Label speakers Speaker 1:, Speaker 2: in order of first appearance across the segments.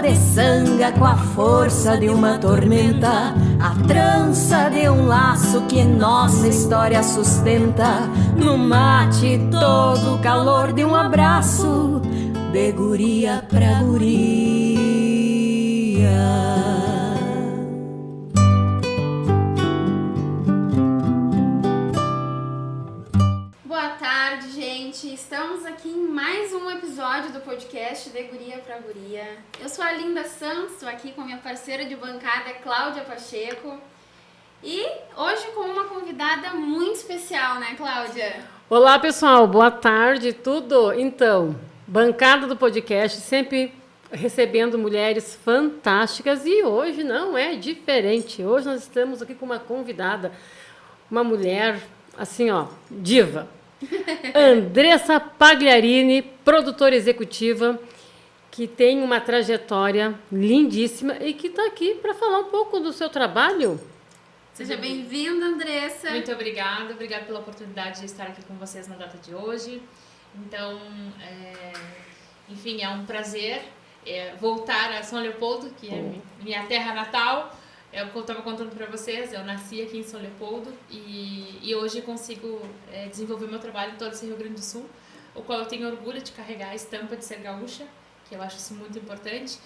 Speaker 1: peçanga com a força de uma tormenta, a trança de um laço que nossa história sustenta, no mate todo o calor de um abraço, de guria pra guria.
Speaker 2: Boa tarde, gente. Estamos aqui em mais um episódio do podcast De Guria pra Guria. Eu sou a Linda Santos, estou aqui com a minha parceira de bancada, Cláudia Pacheco. E hoje com uma convidada muito especial, né, Cláudia?
Speaker 3: Olá, pessoal. Boa tarde. Tudo? Então, bancada do podcast, sempre recebendo mulheres fantásticas. E hoje não é diferente. Hoje nós estamos aqui com uma convidada, uma mulher, assim, ó, diva. Andressa Pagliarini, produtora executiva, que tem uma trajetória lindíssima e que está aqui para falar um pouco do seu trabalho.
Speaker 2: Seja bem-vinda, Andressa.
Speaker 4: Muito obrigada pela oportunidade de estar aqui com vocês na data de hoje. Então, enfim, é um prazer voltar a São Leopoldo, que é minha terra natal. Eu estava contando para vocês, eu nasci aqui em São Leopoldo e hoje consigo desenvolver meu trabalho em todo esse Rio Grande do Sul, o qual eu tenho orgulho de carregar a estampa de ser gaúcha, que eu acho isso muito importante.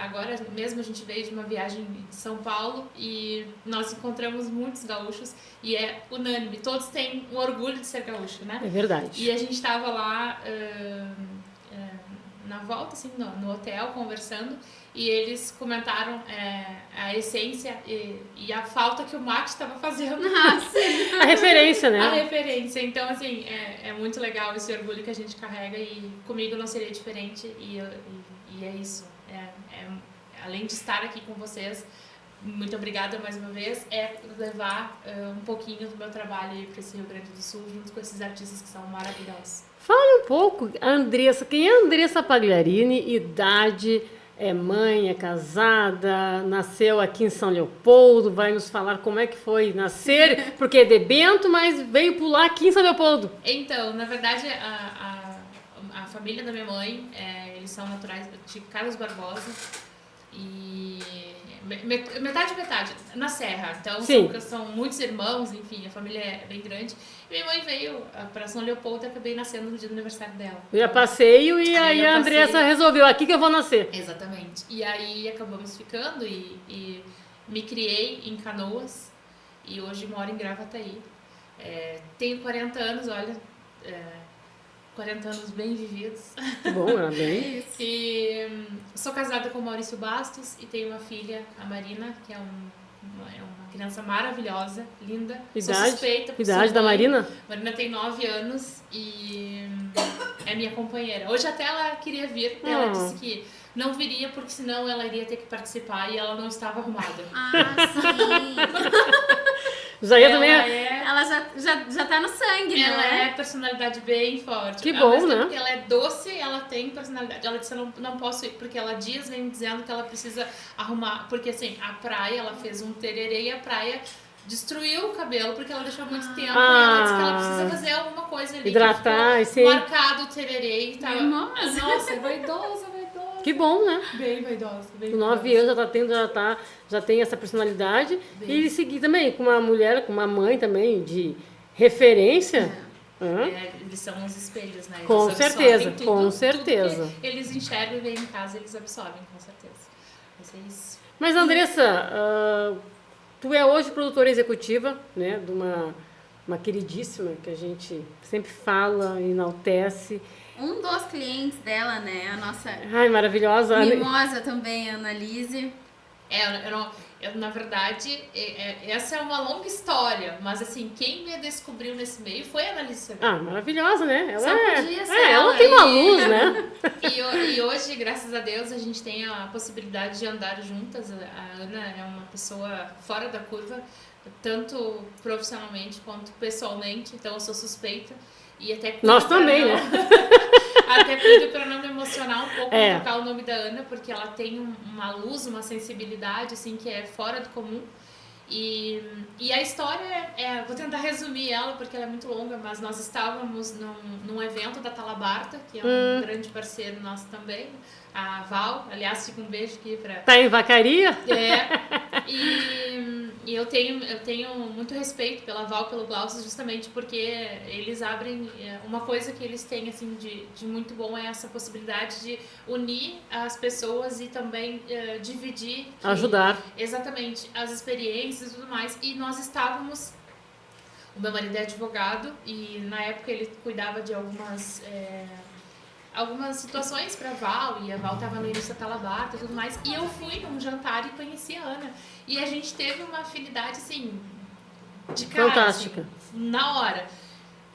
Speaker 4: Agora mesmo a gente veio de uma viagem de São Paulo e nós encontramos muitos gaúchos e é unânime, todos têm um orgulho de ser gaúcho, né?
Speaker 3: É verdade.
Speaker 4: E a gente estava lá na volta, assim, no hotel, conversando, e eles comentaram a essência e a falta que o mate estava fazendo.
Speaker 3: A referência, né?
Speaker 4: A referência. Então, assim, é muito legal esse orgulho que a gente carrega e comigo não seria diferente e é isso. Além de estar aqui com vocês, muito obrigada mais uma vez, levar um pouquinho do meu trabalho para esse Rio Grande do Sul, junto com esses artistas que são maravilhosos.
Speaker 3: Fale um pouco, Andressa, quem é a Andressa Pagliarini? Idade, é mãe, é casada, nasceu aqui em São Leopoldo, vai nos falar como é que foi nascer, porque é de Bento, mas veio pular aqui em São Leopoldo.
Speaker 4: Então, na verdade, a família da minha mãe, eles são naturais de Carlos Barbosa e metade, na Serra. Então, são muitos irmãos, enfim, a família é bem grande. E minha mãe veio para São Leopoldo e acabei nascendo no dia do aniversário dela.
Speaker 3: Eu passeio e aí a Andressa resolveu, aqui que eu vou nascer.
Speaker 4: Exatamente. E aí acabamos ficando e me criei em Canoas e hoje moro em Gravataí. Tenho 40 anos, olha... 40 anos bem vividos.
Speaker 3: Bom, era bem.
Speaker 4: E sou casada com o Maurício Bastos e tenho uma filha, a Marina, que é uma criança maravilhosa, linda.
Speaker 3: Idade?
Speaker 4: Sou suspeita.
Speaker 3: Idade da Marina?
Speaker 4: Marina tem 9 anos e é minha companheira. Hoje até ela queria vir, ela disse que não viria porque senão ela iria ter que participar e ela não estava arrumada.
Speaker 2: Ah, sim.
Speaker 3: Ela
Speaker 2: já tá no sangue,
Speaker 4: ela
Speaker 2: né?
Speaker 4: é personalidade bem forte.
Speaker 3: Que bom, né?
Speaker 4: Ela é doce, ela tem personalidade. Ela disse, eu não posso ir, porque ela vem me dizendo que ela precisa arrumar. Porque assim, a praia, ela fez um tererê e a praia destruiu o cabelo, porque ela deixou muito tempo. E ela disse que ela precisa fazer alguma coisa ali.
Speaker 3: Hidratar, sim.
Speaker 4: Marcado o tererê e tal. Nossa, é vaidosa.
Speaker 3: Que bom, né?
Speaker 4: Bem vaidosa.
Speaker 3: Com 9 anos já tem essa personalidade. Bem. E seguir também com uma mulher, com uma mãe também de referência.
Speaker 4: Eles são uns espelhos, né? Eles
Speaker 3: com certeza.
Speaker 4: Tudo que eles enxergam e veem em casa, eles absorvem, com certeza. Mas é isso.
Speaker 3: Mas, Andressa, tu é hoje produtora executiva, né? De uma queridíssima que a gente sempre fala, enaltece.
Speaker 2: Um dos clientes dela, né? A nossa
Speaker 3: maravilhosa
Speaker 2: mimosa também, a Annalise.
Speaker 4: Na verdade, essa é uma longa história, mas assim, quem me descobriu nesse meio foi a Annalise.
Speaker 3: Maravilhosa, né?
Speaker 2: Ela
Speaker 3: tem uma luz, né?
Speaker 4: E hoje, graças a Deus, a gente tem a possibilidade de andar juntas. A Ana é uma pessoa fora da curva, tanto profissionalmente quanto pessoalmente, então eu sou suspeita. E até
Speaker 3: nós também, né?
Speaker 4: Até cuido para não me emocionar um pouco em trocar o nome da Ana, porque ela tem uma luz, uma sensibilidade assim que é fora do comum. E a história, vou tentar resumir ela porque ela é muito longa, mas nós estávamos num evento da Talabarta, que é um grande parceiro nosso também, a Val, aliás, fica um beijo aqui pra...
Speaker 3: Tá em Vacaria?
Speaker 4: E eu tenho muito respeito pela Val, pelo Glaucio, justamente porque eles abrem... Uma coisa que eles têm, assim, de muito bom é essa possibilidade de unir as pessoas e também dividir...
Speaker 3: Ajudar.
Speaker 4: Exatamente, as experiências e tudo mais. E nós estávamos... O meu marido é advogado e na época ele cuidava de algumas situações pra Val, e a Val tava no início da Talabarta e tudo mais, e eu fui num jantar e conheci a Ana, e a gente teve uma afinidade, assim, de cara,
Speaker 3: fantástica,
Speaker 4: assim, na hora.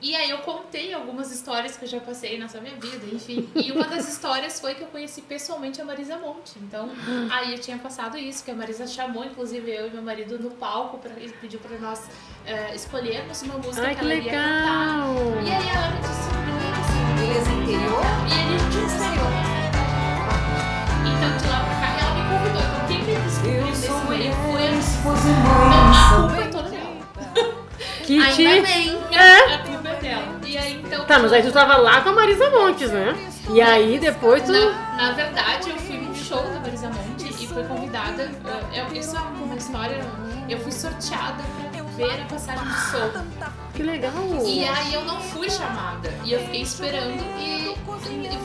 Speaker 4: E aí eu contei algumas histórias que eu já passei nessa minha vida, enfim, e uma das histórias foi que eu conheci pessoalmente a Marisa Monte, então aí eu tinha passado isso, que a Marisa chamou, inclusive, eu e meu marido no palco, e pediu pra nós escolhermos uma música que ela iria cantar. E aí a Ana disse,
Speaker 1: Beleza interior?
Speaker 4: e ele ensaiou. Então de lá pra cá ela me convidou. Então quem me descobriu nesse meio foi a culpa é toda dela.
Speaker 2: Ainda bem.
Speaker 4: A culpa é dela. E aí então.
Speaker 3: Tá, mas aí tu tava lá com a Marisa Montes, né? E aí depois tu...
Speaker 4: Na verdade eu fui num show da Marisa Monte e fui convidada. Isso é uma história. Eu fui sorteada pra ver a passagem de som.
Speaker 3: Que legal!
Speaker 4: E aí eu não fui chamada. E eu fiquei esperando e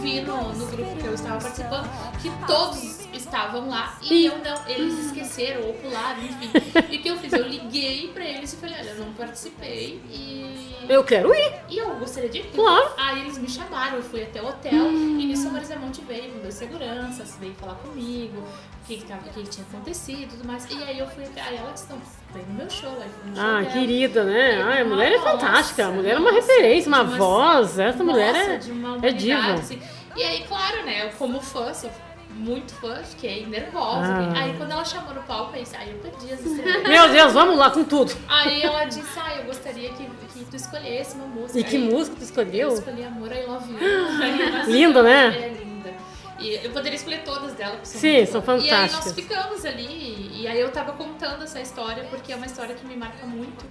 Speaker 4: vi no grupo que eu estava participando que todos estavam lá e eu não. Eles esqueceram ou pularam, enfim. E o que eu fiz? Eu liguei pra eles e falei, olha, eu não participei e...
Speaker 3: Eu quero ir!
Speaker 4: E eu gostaria de ir.
Speaker 3: Claro.
Speaker 4: Aí eles me chamaram, eu fui até o hotel e nisso a Marisa Monte veio, com dois seguranças, veio falar comigo, o que tinha acontecido e tudo mais. E aí eu fui até. Aí ela disse, não, vem no meu show. Aí fui no show dela.
Speaker 3: Querida, né? A mulher é
Speaker 4: Nossa,
Speaker 3: fantástica. A mulher é uma referência, uma voz. Essa mulher
Speaker 4: de uma
Speaker 3: é diva.
Speaker 4: humanidade, assim. E aí, claro, né? Eu como fã, sou muito fã, fiquei nervosa. Aí quando ela chamou no palco, aí eu perdi as estrelas.
Speaker 3: Meu Deus, vamos lá com tudo.
Speaker 4: Aí ela disse, eu gostaria que tu escolhesse uma música.
Speaker 3: E que música tu escolheu?
Speaker 4: Eu escolhi Amor, I Love You.
Speaker 3: Linda, né?
Speaker 4: É linda. E eu poderia escolher todas dela.
Speaker 3: Sim, são fantásticas.
Speaker 4: E aí nós ficamos ali, e aí eu tava contando essa história, porque é uma história que me marca muito.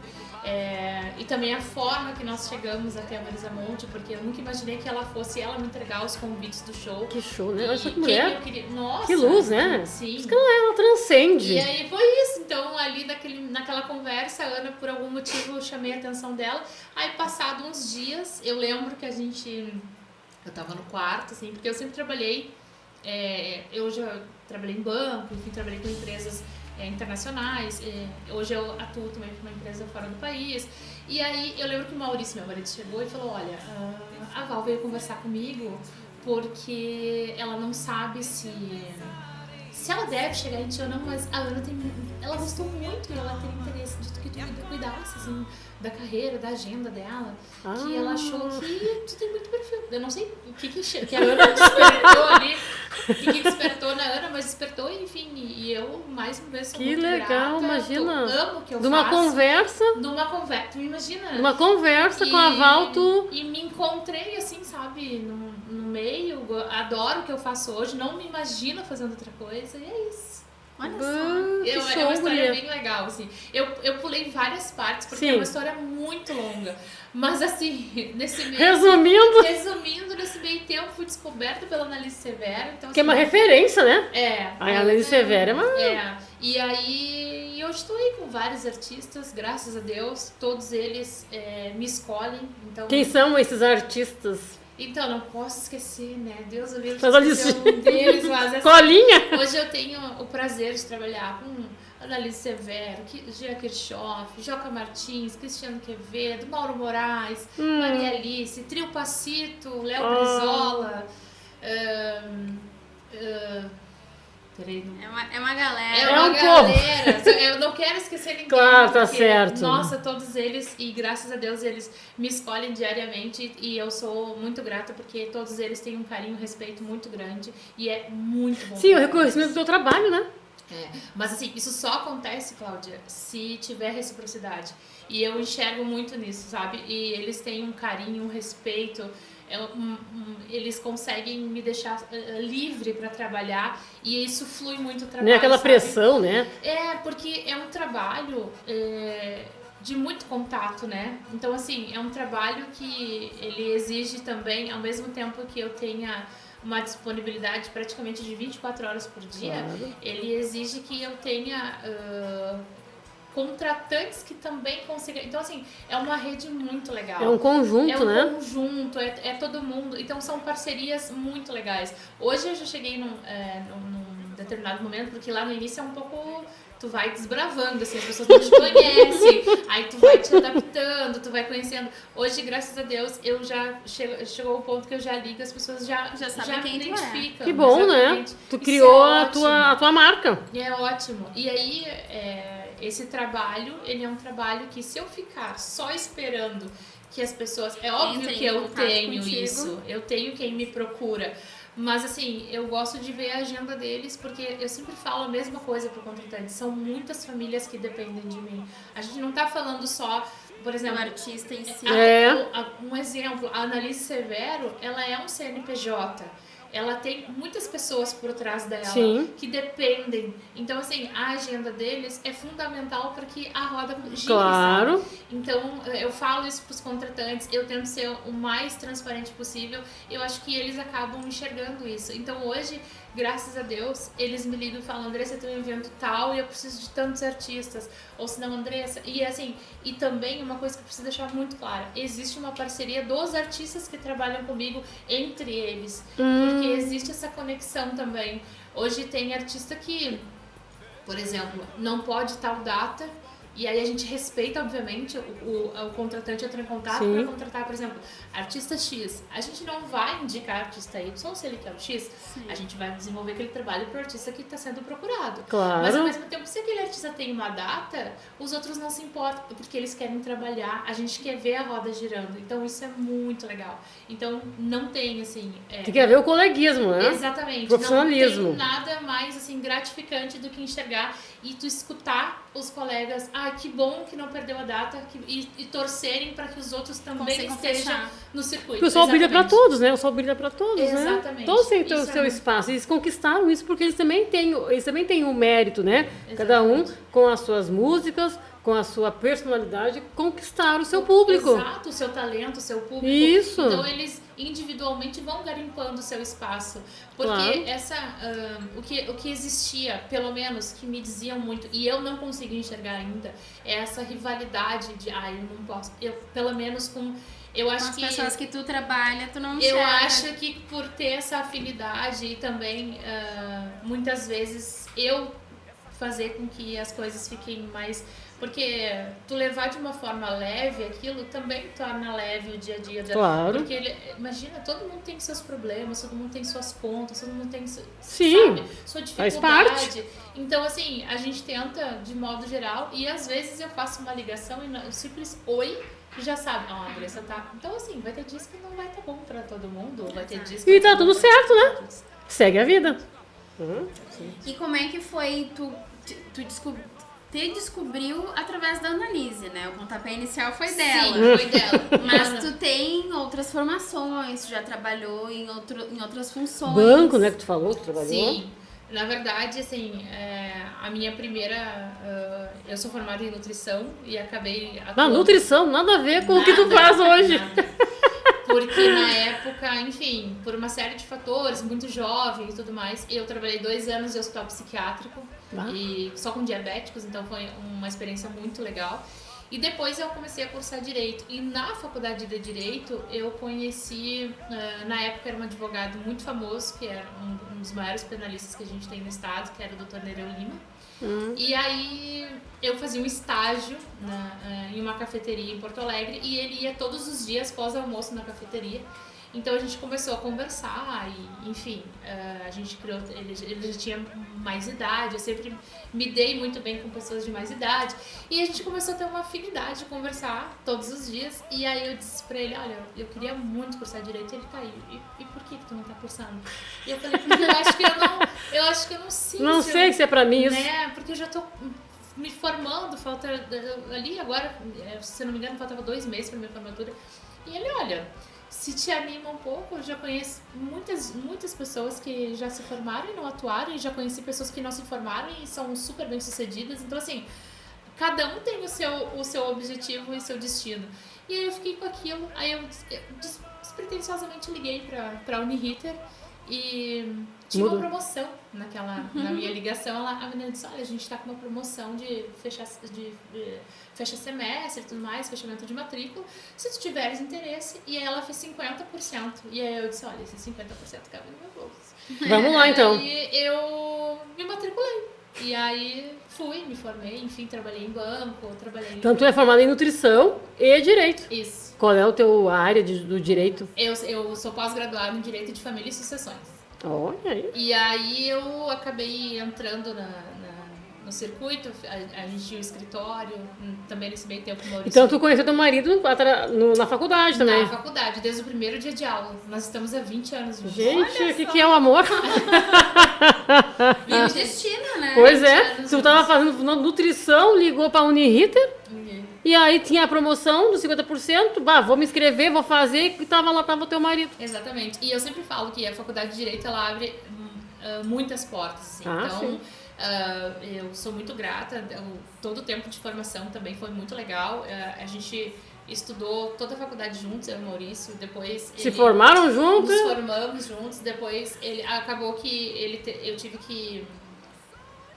Speaker 4: E também a forma que nós chegamos até a Marisa Monte, porque eu nunca imaginei que ela fosse ela me entregar os convites do show.
Speaker 3: Que show, né? Olha só que
Speaker 4: Quem
Speaker 3: mulher.
Speaker 4: eu queria... Nossa,
Speaker 3: que luz, né?
Speaker 4: Sim.
Speaker 3: Diz que ela transcende.
Speaker 4: E aí foi isso. Então, ali naquela conversa, a Ana, por algum motivo, eu chamei a atenção dela. Aí, passado uns dias, eu lembro que eu tava no quarto, assim, porque eu sempre trabalhei. Eu já trabalhei em banco, enfim, trabalhei com empresas internacionais. Hoje eu atuo também com uma empresa fora do país. E aí eu lembro que o Maurício, meu marido, chegou e falou, olha, a Val veio conversar comigo porque ela não sabe se ela deve chegar em ti ou não, mas a Ana ela gostou muito e ela tem interesse de que tu cuidasse, assim, da carreira, da agenda dela, que ela achou que tu tem muito perfil. Eu não sei o que a Ana despertou ali, o que despertou na Ana, mas despertou, enfim, e eu, mais uma vez, sou muito
Speaker 3: legal,
Speaker 4: grata,
Speaker 3: imagina.
Speaker 4: amo o que eu
Speaker 3: Numa
Speaker 4: faço.
Speaker 3: conversa.
Speaker 4: Numa conversa, tu imagina?
Speaker 3: Numa conversa com a Val,
Speaker 4: E me encontrei, assim, sabe, no meio, adoro o que eu faço hoje, não me imagino fazendo outra coisa, e é isso.
Speaker 2: Olha só.
Speaker 3: Que
Speaker 4: É
Speaker 3: show,
Speaker 4: uma história
Speaker 3: guria.
Speaker 4: bem legal, assim. Eu pulei várias partes, porque
Speaker 3: Sim.
Speaker 4: é uma história muito longa. Mas, assim, nesse meio... Resumindo, nesse meio tempo, fui descoberta pela Annalise Severo. Então,
Speaker 3: Que é
Speaker 4: assim,
Speaker 3: uma referência, né? A Annalise Severo é uma...
Speaker 4: E aí, eu estou aí com vários artistas, graças a Deus. Todos eles me escolhem. Então,
Speaker 3: Quem são esses artistas?
Speaker 4: Então, não posso esquecer, né? Deus o livre
Speaker 3: Faz a
Speaker 4: de
Speaker 3: listinha.
Speaker 4: esquecer um deles, mas assim,
Speaker 3: Colinha?
Speaker 4: hoje eu tenho o prazer de trabalhar com Annalise Severo, Gia Kirchhoff, Joca Martins, Cristiano Quevedo, Mauro Moraes, Maria Alice, Trio Passito, Léo Brizola. Peraí, não...
Speaker 2: É uma galera.
Speaker 4: É uma
Speaker 3: um
Speaker 4: galera. Eu não quero esquecer ninguém.
Speaker 3: Claro, tá
Speaker 4: porque,
Speaker 3: certo.
Speaker 4: Nossa, todos eles, e graças a Deus eles me escolhem diariamente e eu sou muito grata porque todos eles têm um carinho, um respeito muito grande e é muito bom.
Speaker 3: Sim, o reconhecimento do teu trabalho, né?
Speaker 4: Mas assim, isso só acontece, Cláudia, se tiver reciprocidade. E eu enxergo muito nisso, sabe? E eles têm um carinho, um respeito, eles conseguem me deixar livre para trabalhar e isso flui muito o trabalho.
Speaker 3: Nem aquela
Speaker 4: sabe?
Speaker 3: pressão, né?
Speaker 4: Porque é um trabalho de muito contato, né? Então, assim, é um trabalho que ele exige também, ao mesmo tempo que eu tenha uma disponibilidade praticamente de 24 horas por dia, ele exige que eu tenha contratantes que também consigam. Então, assim, é uma rede muito legal.
Speaker 3: É um conjunto, né?
Speaker 4: É um conjunto, é todo mundo. Então, são parcerias muito legais. Hoje eu já cheguei num determinado momento, porque lá no início é um pouco... Tu vai desbravando, assim, as pessoas não te conhecem, aí tu vai te adaptando, tu vai conhecendo. Hoje, graças a Deus, eu já chegou ao ponto que eu já ligo, as pessoas já sabem quem identificam.
Speaker 3: Que bom,
Speaker 4: exatamente.
Speaker 3: né? Tu criou
Speaker 4: a
Speaker 3: tua marca.
Speaker 4: É ótimo. E aí, esse trabalho, ele é um trabalho que se eu ficar só esperando que as pessoas... É óbvio que eu tenho isso, eu tenho quem me procura. Mas, assim, eu gosto de ver a agenda deles, porque eu sempre falo a mesma coisa para o contratante. São muitas famílias que dependem de mim. A gente não está falando só, por exemplo...
Speaker 2: O artista em si.
Speaker 4: Um exemplo, a Annalise Severo, ela é um CNPJ. Ela tem muitas pessoas por trás dela que dependem. Então, assim, a agenda deles é fundamental para que a roda gire,
Speaker 3: claro.
Speaker 4: sabe? Então, eu falo isso para os contratantes, eu tento ser o mais transparente possível. Eu acho que eles acabam enxergando isso. Então, hoje, graças a Deus, eles me ligam e falam: Andressa, eu tenho um evento tal e eu preciso de tantos artistas. Ou se não, Andressa... E, assim, e também uma coisa que eu preciso deixar muito clara. Existe uma parceria dos artistas que trabalham comigo entre eles. Porque existe essa conexão também. Hoje tem artista que, por exemplo, não pode tal data, e aí a gente respeita, obviamente, o contratante entra em contato para contratar, por exemplo, artista X. A gente não vai indicar artista Y se ele quer o X. A gente vai desenvolver aquele trabalho para o artista que está sendo procurado.
Speaker 3: Claro.
Speaker 4: Mas ao mesmo tempo, se aquele artista tem uma data, os outros não se importam, porque eles querem trabalhar, a gente quer ver a roda girando. Então isso é muito legal. Então não tem, assim...
Speaker 3: Tem que haver o coleguismo, né?
Speaker 4: Exatamente.
Speaker 3: Profissionalismo.
Speaker 4: Não tem nada mais, assim, gratificante do que enxergar e tu escutar os colegas, que bom que não perdeu a data, e torcerem para que os outros também estejam no circuito.
Speaker 3: Porque o sol brilha para todos, né? O sol brilha para todos,
Speaker 4: exatamente.
Speaker 3: Né? Todos têm o seu espaço. Eles conquistaram isso porque eles também têm um mérito, né? Exatamente. Cada um com as suas músicas, com a sua personalidade, conquistar o seu público.
Speaker 4: Exato, o seu talento, o seu público.
Speaker 3: Isso.
Speaker 4: Então eles individualmente vão garimpando o seu espaço. Porque o que existia, pelo menos, que me diziam muito, e eu não consigo enxergar ainda, é essa rivalidade de, eu não posso. Pelo menos eu acho
Speaker 2: que as pessoas que tu trabalha, tu não enxerga.
Speaker 4: Eu acho que por ter essa afinidade e também, muitas vezes, eu fazer com que as coisas fiquem mais... Porque tu levar de uma forma leve aquilo também torna leve o dia a dia.
Speaker 3: Claro.
Speaker 4: Porque, imagina, todo mundo tem seus problemas, todo mundo tem suas contas, todo mundo tem sua dificuldade.
Speaker 3: Faz parte.
Speaker 4: Então, assim, a gente tenta, de modo geral, e às vezes eu faço uma ligação e o simples oi já sabe, a Andressa tá... Então, assim, vai ter dias que não vai estar bom pra todo mundo, vai ter dias que...
Speaker 3: E tá tudo certo, né? Segue a vida.
Speaker 2: E como é que foi tu descobriu através da Annalise, né? O pontapé inicial foi dela.
Speaker 4: Sim, foi dela.
Speaker 2: Mas tu tem outras formações, tu já trabalhou em outras funções.
Speaker 3: Banco, né? Que tu falou que trabalhou.
Speaker 4: Sim. Na verdade, assim, a minha primeira... eu sou formada em nutrição e acabei atuando...
Speaker 3: Nutrição, nada a ver com o que tu faz hoje.
Speaker 4: Nada. Porque na época, enfim, por uma série de fatores, muito jovem e tudo mais, eu trabalhei 2 anos em hospital psiquiátrico, e só com diabéticos, então foi uma experiência muito legal. E depois eu comecei a cursar Direito. E na faculdade de Direito eu conheci, na época era um advogado muito famoso, que era um dos maiores penalistas que a gente tem no estado, que era o Dr. Nereu Lima. E aí eu fazia um estágio em uma cafeteria em Porto Alegre e ele ia todos os dias pós-almoço na cafeteria. Então a gente começou a conversar e, enfim, a gente criou, ele já tinha mais idade, eu sempre me dei muito bem com pessoas de mais idade, e a gente começou a ter uma afinidade de conversar todos os dias, e aí eu disse pra ele, olha, eu queria muito cursar Direito, e ele tá aí, e por que tu não tá cursando? E eu falei, porque eu acho que eu não sinto.
Speaker 3: Não sei se é pra mim isso.
Speaker 4: Né, porque eu já tô me formando, falta ali agora, se eu não me engano, faltava 2 meses pra minha formatura, e ele, olha... Se te anima um pouco, eu já conheço muitas pessoas que já se formaram e não atuaram, e já conheci pessoas que não se formaram e são super bem sucedidas. Então, assim, cada um tem o seu objetivo e seu destino. E aí eu fiquei com aquilo, aí eu despretensiosamente liguei pra Uniriter e tinha uma promoção na minha ligação. A menina disse, olha, a gente tá com uma promoção de fecha semestre e tudo mais, fechamento de matrícula, se tu tiveres interesse. E aí ela fez 50%. E aí eu disse, olha, esses 50% cabe no meu bolso.
Speaker 3: Vamos lá, então.
Speaker 4: E eu me matriculei. E aí fui, me formei, enfim, trabalhei em banco,
Speaker 3: Então tu é formada em nutrição e direito.
Speaker 4: Isso.
Speaker 3: Qual é a tua área do direito?
Speaker 4: Eu sou pós-graduada em Direito de Família e Sucessões.
Speaker 3: Olha aí.
Speaker 4: E aí eu acabei entrando no circuito, a gente tinha um escritório, também nesse meio tempo, Maurício.
Speaker 3: Então tu conheceu teu marido na faculdade também?
Speaker 4: Na faculdade, desde o primeiro dia de aula. Nós estamos há 20 anos juntos.
Speaker 3: Gente, o que é o amor?
Speaker 2: E o destino, né?
Speaker 3: Pois é, tu tava fazendo nutrição, ligou pra Uniriter, e aí tinha a promoção dos 50%, vou me inscrever, vou fazer, e tava o teu marido.
Speaker 4: Exatamente, e eu sempre falo que a faculdade de Direito, ela abre muitas portas, assim. Então,
Speaker 3: sim.
Speaker 4: Eu sou muito grata, todo o tempo de formação também foi muito legal, a gente estudou toda a faculdade juntos, eu e o Maurício, depois...
Speaker 3: Se formaram juntos?
Speaker 4: Nos formamos juntos, depois acabou que eu tive que...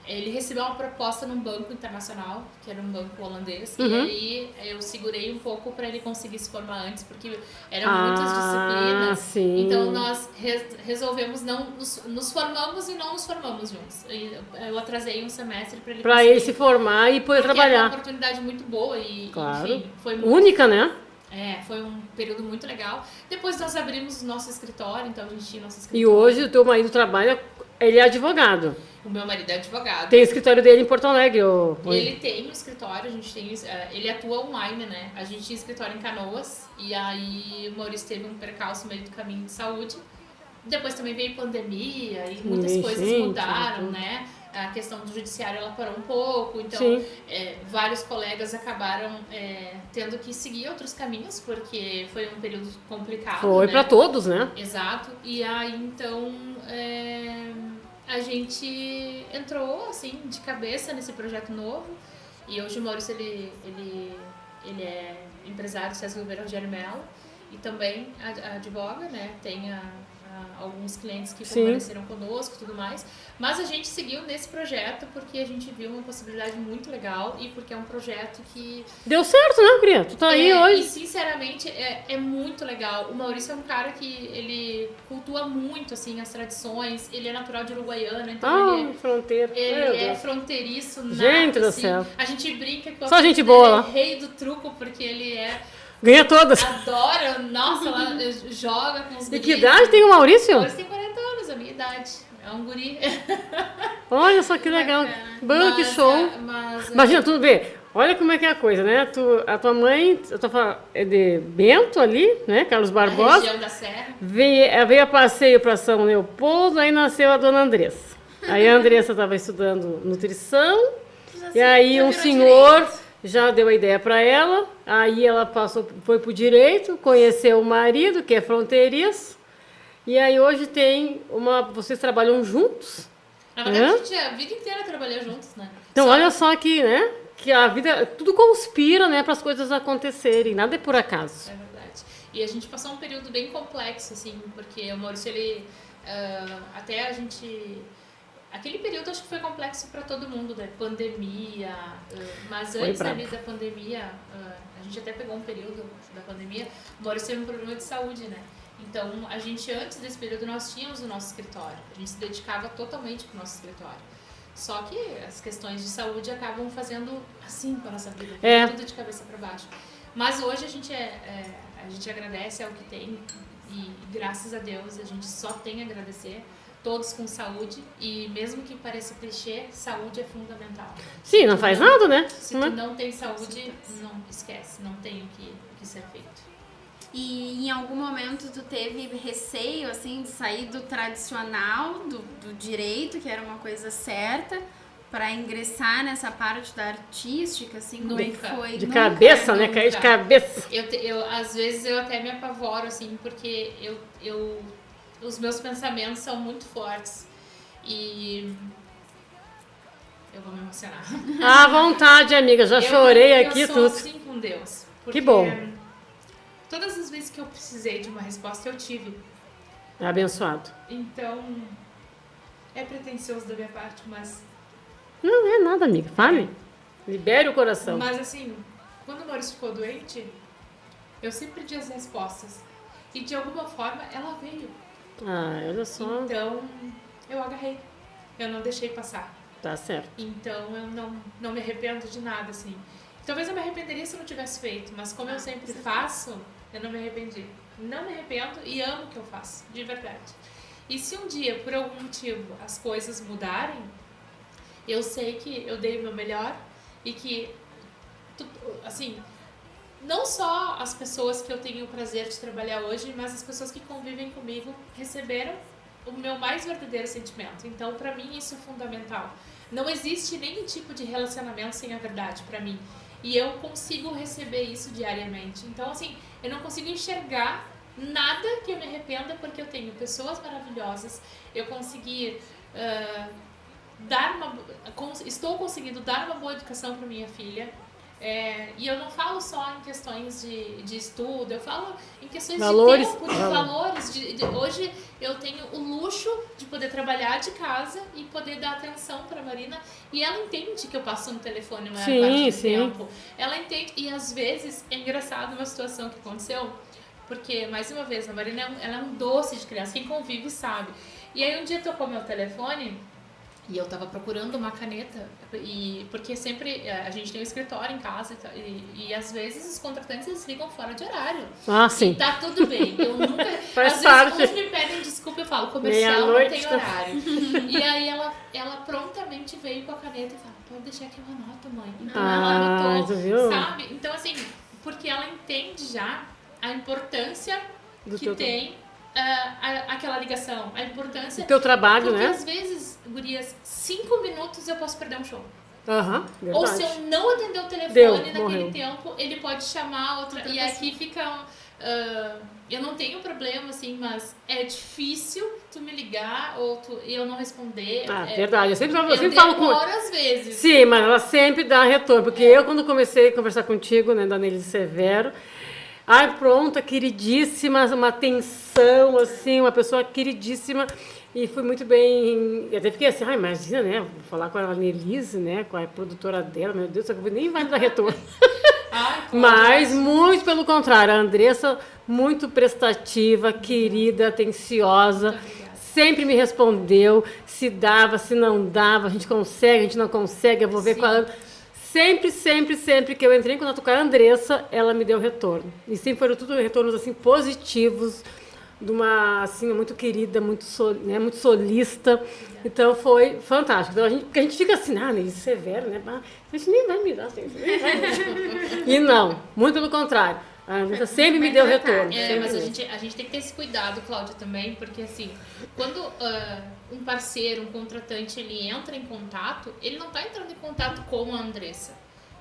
Speaker 4: Ele recebeu uma proposta num banco internacional, que era um banco holandês, e aí eu segurei um pouco para ele conseguir se formar antes, porque eram muitas disciplinas.
Speaker 3: Sim.
Speaker 4: Então nós resolvemos nos formamos e não nos formamos juntos. Eu atrasei um semestre para ele
Speaker 3: Para ele se formar e poder trabalhar.
Speaker 4: É uma oportunidade muito boa e,
Speaker 3: claro.
Speaker 4: Enfim, foi muito...
Speaker 3: Única, né?
Speaker 4: Foi um período muito legal. Depois nós abrimos o nosso escritório, então a gente tinha nosso escritório.
Speaker 3: E hoje o teu marido trabalha, ele é advogado.
Speaker 4: O meu marido é advogado.
Speaker 3: Tem o escritório dele em Porto Alegre?
Speaker 4: Ele tem um escritório, a gente tem, ele atua online, né? A gente tinha escritório em Canoas, e aí o Maurício teve um percalço no meio do caminho de saúde. Depois também veio pandemia e muitas coisas mudaram, né? A questão do judiciário, ela parou um pouco, então vários colegas acabaram tendo que seguir outros caminhos, porque foi um período complicado.
Speaker 3: Foi, né? Para todos, né?
Speaker 4: Exato. E aí, então, a gente entrou, assim, de cabeça nesse projeto novo, e hoje o Maurício, ele é empresário do César Silveira Rogério Mello, e também advoga, né? Tem alguns clientes que permaneceram conosco e tudo mais. Mas a gente seguiu nesse projeto porque a gente viu uma possibilidade muito legal e porque é um projeto que...
Speaker 3: Deu certo, né, Cria? Tu tá aí hoje.
Speaker 4: E, sinceramente, é muito legal. O Maurício é um cara que ele cultua muito, assim, as tradições. Ele é natural de Uruguaiana, então ele é fronteiriço.
Speaker 3: Gente do
Speaker 4: assim.
Speaker 3: céu.
Speaker 4: A gente brinca que
Speaker 3: só gente boa lá.
Speaker 4: É rei do truco, porque ele
Speaker 3: ganha todas.
Speaker 4: Adora, nossa, ela joga com os guris.
Speaker 3: E que idade tem o Maurício?
Speaker 4: O Maurício tem 40 anos, a minha idade. É um guri.
Speaker 3: Olha só que legal. Bom, que show. Imagina, tu vê. Olha como é que é a coisa, né? A tua mãe, é de Bento ali, né? Carlos Barbosa.
Speaker 4: Região da Serra.
Speaker 3: Veio a passeio para São Leopoldo, aí nasceu a dona Andressa. Aí a Andressa estava estudando nutrição, e aí um senhor já deu a ideia para ela, aí ela foi pro direito, conheceu o marido, que é fronteiriço, e aí hoje vocês trabalham juntos.
Speaker 4: Na verdade, a gente a vida inteira trabalhou juntos, né?
Speaker 3: Então olha só que, né, que a vida, tudo conspira, né, para as coisas acontecerem, nada é por acaso.
Speaker 4: É verdade. E a gente passou um período bem complexo, assim, porque o Maurício, ele, até a gente... Aquele período acho que foi complexo para todo mundo, né? Pandemia, mas antes ali da pandemia, a gente até pegou um período da pandemia, o Maurício teve um problema de saúde, né? Então, a gente, antes desse período, nós tínhamos o nosso escritório, a gente se dedicava totalmente para o nosso escritório. Só que as questões de saúde acabam fazendo assim com a nossa vida, tudo de cabeça para baixo. Mas hoje a gente agradece ao que tem e graças a Deus a gente só tem a agradecer, todos com saúde, e mesmo que pareça clichê, saúde é fundamental.
Speaker 3: Sim, não faz nada, né?
Speaker 4: Se tu não tem saúde, não esquece, não tem o que ser feito.
Speaker 2: E em algum momento tu teve receio, assim, de sair do tradicional, do direito, que era uma coisa certa, para ingressar nessa parte da artística, assim, como é que foi?
Speaker 3: De cabeça, né?
Speaker 4: Nunca.
Speaker 3: Cair de cabeça.
Speaker 4: Às vezes eu até me apavoro, assim, porque os meus pensamentos são muito fortes e eu vou me emocionar.
Speaker 3: À vontade, amiga, já chorei aqui
Speaker 4: eu sou
Speaker 3: tudo.
Speaker 4: assim com Deus.
Speaker 3: Que bom.
Speaker 4: Todas as vezes que eu precisei de uma resposta, eu tive.
Speaker 3: É abençoado.
Speaker 4: Então, é pretensioso da minha parte, mas...
Speaker 3: Não é nada, amiga. Fale. Libere o coração.
Speaker 4: Mas assim, quando o Maurício ficou doente, eu sempre pedi as respostas. E de alguma forma, ela veio.
Speaker 3: Ah, olha só.
Speaker 4: Então, eu agarrei. Eu não deixei passar.
Speaker 3: Tá certo.
Speaker 4: Então, eu não me arrependo de nada, assim. Talvez eu me arrependeria se eu não tivesse feito, mas como eu sempre faço, eu não me arrependi. Não me arrependo e amo o que eu faço, de verdade. E se um dia, por algum motivo, as coisas mudarem, eu sei que eu dei o meu melhor e que, assim, não só as pessoas que eu tenho o prazer de trabalhar hoje, mas as pessoas que convivem comigo receberam o meu mais verdadeiro sentimento. Então, pra mim, isso é fundamental. Não existe nenhum tipo de relacionamento sem a verdade, pra mim. E eu consigo receber isso diariamente. Então, assim, eu não consigo enxergar nada que eu me arrependa, porque eu tenho pessoas maravilhosas, eu consegui estou conseguindo dar uma boa educação para minha filha. E eu não falo só em questões de estudo, eu falo em questões
Speaker 3: valores,
Speaker 4: de tempo, de valores. Hoje eu tenho o luxo de poder trabalhar de casa e poder dar atenção para a Marina, e ela entende que eu passo no telefone a maior parte do tempo. Ela entende, e às vezes é engraçado uma situação que aconteceu, porque, mais uma vez, a Marina ela é um doce de criança, quem convive sabe. E aí um dia tocou meu telefone, e eu tava procurando uma caneta, porque sempre a gente tem um escritório em casa e às vezes os contratantes eles ligam fora de horário.
Speaker 3: Ah, sim.
Speaker 4: E tá tudo bem. Eu nunca.
Speaker 3: Faz
Speaker 4: às
Speaker 3: parte.
Speaker 4: vezes uns me pedem desculpa, eu falo, comercial não tem horário. E aí ela prontamente veio com a caneta e falou, pode deixar que eu anoto, mãe. Então ela anotou,
Speaker 3: viu?
Speaker 4: sabe? Então, assim, porque ela entende já a importância que tem. Aquela ligação, a importância...
Speaker 3: O teu trabalho,
Speaker 4: porque
Speaker 3: né?
Speaker 4: Porque às vezes, gurias, 5 minutos eu posso perder um show.
Speaker 3: Verdade.
Speaker 4: Ou se eu não atender o telefone naquele
Speaker 3: morreu.
Speaker 4: tempo, ele pode chamar outra... E aqui fica... eu não tenho problema, assim, mas é difícil tu me ligar e eu não responder.
Speaker 3: Verdade. Eu sempre
Speaker 4: falo com... às vezes.
Speaker 3: Sim, mas ela sempre dá retorno. Porque eu, quando comecei a conversar contigo, né, da Nelise Severo... Ai, pronta, queridíssima, uma atenção, assim, uma pessoa queridíssima. E fui muito bem... Eu até fiquei assim, imagina, né? Vou falar com a Nelise, né? Com a produtora dela, meu Deus, nem vai me dar retorno. Mas, muito pelo contrário, a Andressa, muito prestativa, querida, atenciosa. Sempre me respondeu, se dava, se não dava, a gente consegue, a gente não consegue, eu vou ver qual... Sempre que eu entrei em contato com a Andressa, ela me deu retorno. E sempre foram tudo retornos assim, positivos, de uma assim, muito querida, muito solista. Então foi fantástico. Então, porque a gente fica assim, Nelise Severo, né? A gente nem vai me dar assim. E não, muito pelo contrário. A Andressa sempre me deu retorno.
Speaker 4: Mas a gente tem que ter esse cuidado, Cláudia, também, porque assim, quando um parceiro, um contratante, ele entra em contato, ele não está entrando em contato com a Andressa.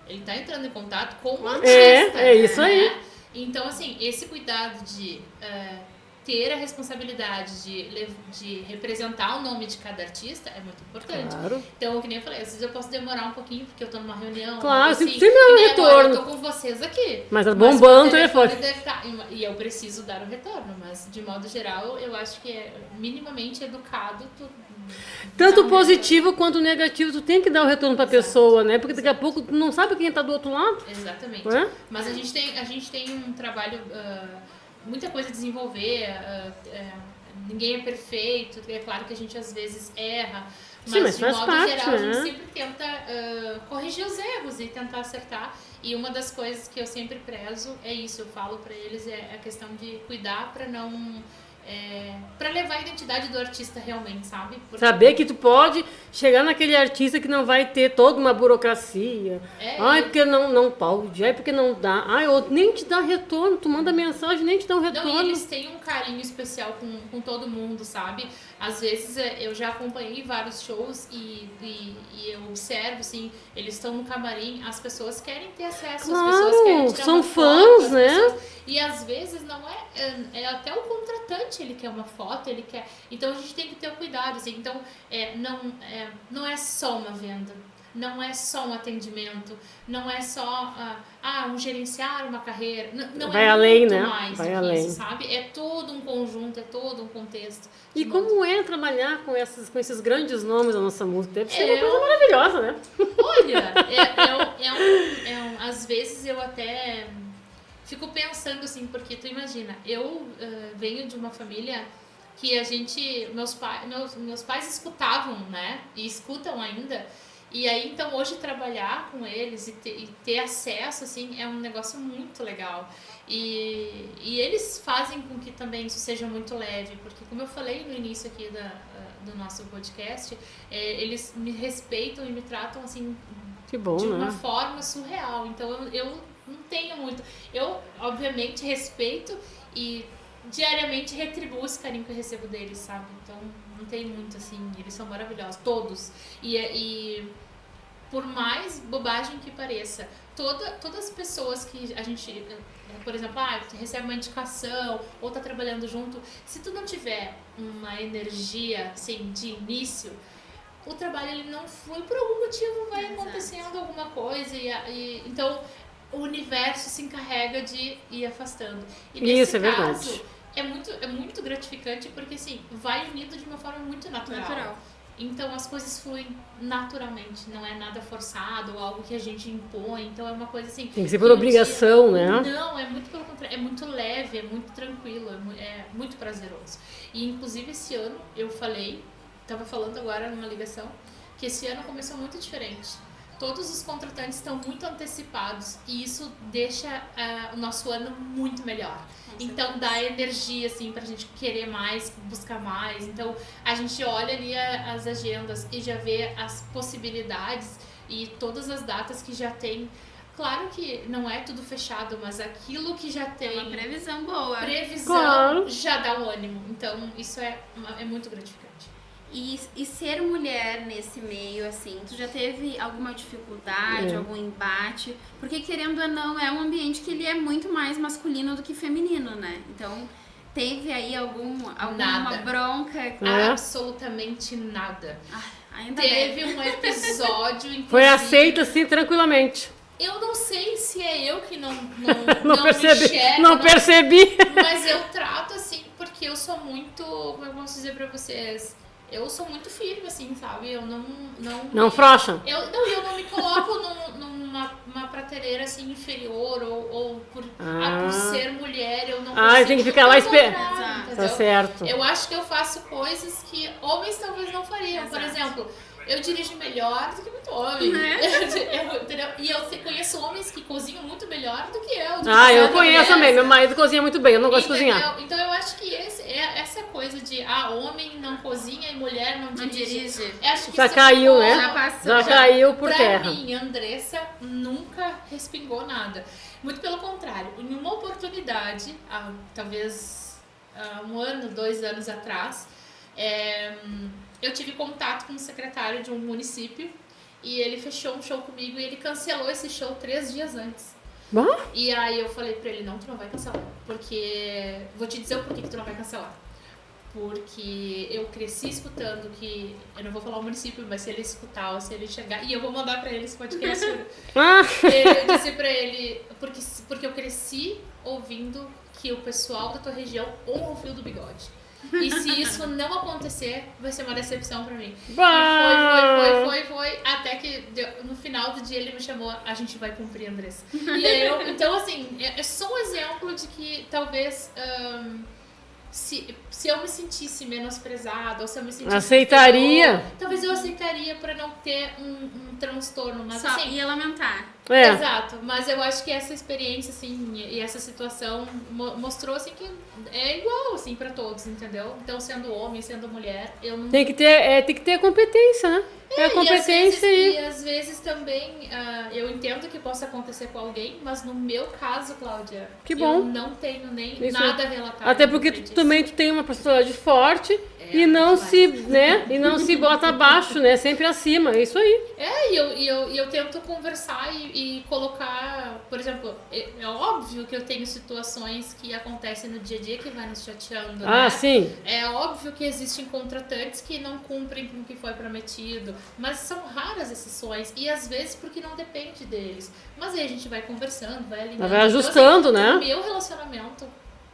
Speaker 4: Ele está entrando em contato com o artista.
Speaker 3: É isso aí.
Speaker 4: Né? Então, assim, esse cuidado de ter a responsabilidade de representar o nome de cada artista é muito importante.
Speaker 3: Claro.
Speaker 4: Então, que nem eu falei, às vezes eu posso demorar um pouquinho porque eu tô numa reunião.
Speaker 3: Claro,
Speaker 4: assim,
Speaker 3: sempre é um retorno.
Speaker 4: Agora eu tô com vocês aqui.
Speaker 3: Mas é bombando o telefone.
Speaker 4: E eu preciso dar o retorno, mas de modo geral, eu acho que é minimamente educado.
Speaker 3: Tanto positivo quanto negativo, tu tem que dar o retorno pra pessoa, né? Porque daqui a pouco tu não sabe quem tá do outro lado.
Speaker 4: Exatamente.
Speaker 3: É?
Speaker 4: Mas a gente tem um trabalho... muita coisa a desenvolver, ninguém é perfeito, é claro que a gente às vezes erra,
Speaker 3: Sim, mas
Speaker 4: de
Speaker 3: faz
Speaker 4: modo
Speaker 3: parte,
Speaker 4: geral, a gente
Speaker 3: né?
Speaker 4: sempre tenta corrigir os erros e tentar acertar. E uma das coisas que eu sempre prezo é isso, eu falo pra eles, é a questão de cuidar pra não... pra levar a identidade do artista realmente, sabe? Porque
Speaker 3: Saber que tu pode chegar naquele artista que não vai ter toda uma burocracia. Ai, porque não pode. Ai, porque não dá. Ai, nem te dá retorno. Tu manda mensagem, nem te dá um retorno.
Speaker 4: Não, e eles têm um carinho especial com todo mundo, sabe? Às vezes eu já acompanhei vários shows e eu observo, assim, eles estão no camarim, as pessoas querem ter acesso,
Speaker 3: Claro,
Speaker 4: as pessoas querem tirar
Speaker 3: são
Speaker 4: uma
Speaker 3: fãs,
Speaker 4: foto, as
Speaker 3: né?
Speaker 4: pessoas- E às vezes não é até o contratante, ele quer uma foto, ele quer... Então a gente tem que ter o cuidado, assim, então não é só uma venda. Não é só um atendimento, não é só um gerenciar uma carreira, não
Speaker 3: Vai
Speaker 4: é
Speaker 3: além,
Speaker 4: muito
Speaker 3: né?
Speaker 4: mais
Speaker 3: Vai
Speaker 4: do que
Speaker 3: além.
Speaker 4: isso, sabe? É todo um conjunto, é todo um contexto.
Speaker 3: E
Speaker 4: de modo-
Speaker 3: como é trabalhar com esses grandes nomes da nossa música? Deve ser uma coisa maravilhosa, né?
Speaker 4: Olha, às vezes eu até fico pensando assim, porque tu imagina, eu venho de uma família que meus pais escutavam, né? E escutam ainda. E aí, então, hoje trabalhar com eles e ter acesso, assim, é um negócio muito legal. E eles fazem com que também isso seja muito leve, porque como eu falei no início aqui do nosso podcast, eles me respeitam e me tratam, assim,
Speaker 3: Que bom,
Speaker 4: de
Speaker 3: né?
Speaker 4: uma forma surreal. Então, eu não tenho muito... Eu, obviamente, respeito e diariamente retribuo esse carinho que eu recebo deles, sabe? Então, não tem muito, assim, eles são maravilhosos, todos. E por mais bobagem que pareça, todas as pessoas que a gente, por exemplo, recebe uma indicação ou tá trabalhando junto, se tu não tiver uma energia, assim, de início, o trabalho ele não flui, por algum motivo vai acontecendo alguma coisa e então o universo se encarrega de ir afastando. E nesse
Speaker 3: Isso, é
Speaker 4: caso,
Speaker 3: verdade.
Speaker 4: é muito gratificante porque, assim, vai unido de uma forma muito natural. Então as coisas fluem naturalmente, não é nada forçado ou algo que a gente impõe. Então é uma coisa assim...
Speaker 3: Tem que ser por obrigação, né?
Speaker 4: Não, é muito pelo contrário, é muito leve, é muito tranquilo, é muito prazeroso. E inclusive esse ano eu estava falando agora numa ligação, que esse ano começou muito diferente. Todos os contratantes estão muito antecipados e isso deixa o nosso ano muito melhor. Então dá energia, assim, pra gente querer mais, buscar mais. Então a gente olha ali as agendas e já vê as possibilidades e todas as datas que já tem. Claro que não é tudo fechado, mas aquilo que já tem...
Speaker 2: Uma previsão boa.
Speaker 3: Claro.
Speaker 4: Já dá um ânimo. Então isso é muito gratificante.
Speaker 2: E ser mulher nesse meio, assim, tu já teve alguma dificuldade, algum embate? Porque, querendo ou não, é um ambiente que ele é muito mais masculino do que feminino, né? Então, teve aí alguma bronca?
Speaker 4: Absolutamente nada.
Speaker 2: Ainda
Speaker 4: Teve um episódio, inclusive...
Speaker 3: Foi aceito, assim, tranquilamente.
Speaker 4: Eu não sei se é eu que não
Speaker 3: percebi.
Speaker 4: enxergo,
Speaker 3: Não percebi.
Speaker 4: mas eu trato assim, porque eu sou muito... Como eu posso dizer pra vocês? Eu sou muito firme, assim, sabe? Eu
Speaker 3: Não frouxa?
Speaker 4: Eu não me coloco numa prateleira, assim, inferior ou por ser mulher, eu não consigo.
Speaker 3: Tem que ficar lá esperando.
Speaker 4: Entendeu?
Speaker 3: Tá certo.
Speaker 4: Eu acho que eu faço coisas que homens talvez não fariam. Por exemplo, eu dirijo melhor do que muito homem. Entendeu? E eu conheço homens que cozinham muito melhor do que eu.
Speaker 3: Eu conheço também. Meu marido cozinha muito bem, eu não gosto de cozinhar.
Speaker 4: Então eu acho que essa coisa de homem não cozinha e mulher não dirige. Acho que
Speaker 3: Já
Speaker 4: isso
Speaker 3: caiu, né?
Speaker 2: Já passou.
Speaker 3: Já caiu por
Speaker 4: pra
Speaker 3: terra.
Speaker 4: mim, Andressa nunca respingou nada. Muito pelo contrário. Em uma oportunidade, talvez 1 ano, 2 anos atrás, eu tive contato com o secretário de um município e ele fechou um show comigo e ele cancelou esse show 3 dias antes.
Speaker 3: Bom?
Speaker 4: E aí eu falei pra ele, não, tu não vai cancelar, porque... Vou te dizer o porquê que tu não vai cancelar. Porque eu cresci escutando que... Eu não vou falar o município, mas se ele escutar ou se ele chegar... E eu vou mandar pra ele esse podcast. Eu disse pra ele... Porque eu cresci ouvindo que o pessoal da tua região honra o fio do bigode. E se isso não acontecer, vai ser uma decepção pra mim. E foi, até que no final do dia ele me chamou, a gente vai cumprir, Andressa. E aí então assim, é só um exemplo de que talvez se eu me sentisse menosprezada, ou se eu me sentisse...
Speaker 3: Aceitaria.
Speaker 4: inferior, talvez eu aceitaria para não ter um transtorno, mas
Speaker 2: Só
Speaker 4: assim...
Speaker 2: ia lamentar.
Speaker 4: Exato, mas eu acho que essa experiência, assim, e essa situação mostrou, assim, que é igual, assim, pra todos, entendeu? Então, sendo homem, sendo mulher, eu não...
Speaker 3: Tem que ter a competência, né? É a competência
Speaker 4: e às vezes também, eu entendo que possa acontecer com alguém, mas no meu caso, Cláudia,
Speaker 3: Que bom.
Speaker 4: eu não tenho nem
Speaker 3: Isso.
Speaker 4: nada a relatar.
Speaker 3: Até porque tu também tu tem uma personalidade forte e não se, né? E não se bota abaixo, né? Sempre acima, é isso aí.
Speaker 4: E eu tento conversar e colocar, por exemplo, é óbvio que eu tenho situações que acontecem no dia a dia que vai nos chateando, né?
Speaker 3: Sim.
Speaker 4: É óbvio que existem contratantes que não cumprem com o que foi prometido, mas são raras exceções e às vezes porque não depende deles. Mas aí a gente vai conversando, vai alinhando.
Speaker 3: Vai ajustando,
Speaker 4: então, assim,
Speaker 3: né?
Speaker 4: O meu relacionamento,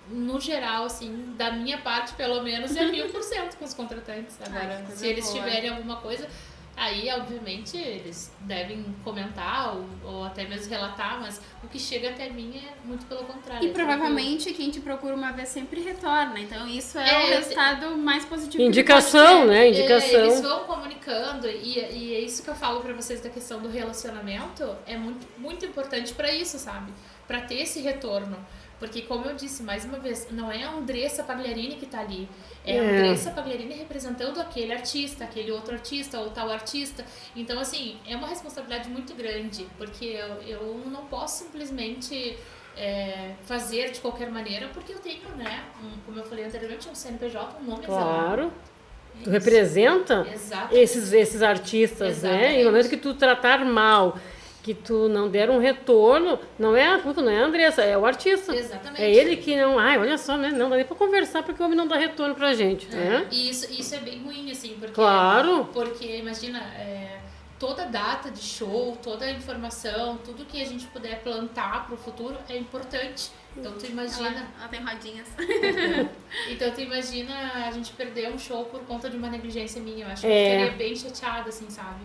Speaker 4: no geral, assim, da minha parte, pelo menos, é 1000% com os contratantes. Agora,
Speaker 2: que coisa
Speaker 4: se eles
Speaker 2: boa.
Speaker 4: tiverem alguma coisa, aí, obviamente, eles devem comentar ou até mesmo relatar, mas o que chega até mim é muito pelo contrário.
Speaker 2: E provavelmente quem te procura uma vez sempre retorna. Então isso é o
Speaker 4: eu
Speaker 2: resultado mais positivo
Speaker 3: Indicação,
Speaker 2: que pode ter.
Speaker 3: né? Indicação.
Speaker 4: Eles vão comunicando e é isso que eu falo pra vocês da questão do relacionamento. É muito, muito importante pra isso, sabe? Pra ter esse retorno. Porque, como eu disse, mais uma vez, não é a Andressa Pagliarini que tá ali. É a Andressa Pagliarini representando aquele artista, aquele outro artista ou tal artista. Então, assim, é uma responsabilidade muito grande. Porque eu não posso simplesmente fazer de qualquer maneira, porque eu tenho, né, como eu falei anteriormente, um CNPJ, um nome
Speaker 3: Claro. Tu representa esses artistas, né? E no momento que tu tratar mal, que tu não der um retorno, não é a culpa, não é a Andressa, é o artista.
Speaker 4: Exatamente.
Speaker 3: É ele que não... olha só, né? Não dá nem pra conversar porque o homem não dá retorno pra gente, né?
Speaker 4: E isso é bem ruim, assim, porque...
Speaker 3: Claro.
Speaker 4: Porque, imagina, toda data de show, toda informação, tudo que a gente puder plantar pro futuro é importante. Então tu imagina...
Speaker 2: Ela tem rodinhas.
Speaker 4: Então tu imagina a gente perder um show por conta de uma negligência minha. Eu acho que eu ficaria bem chateada, assim, sabe?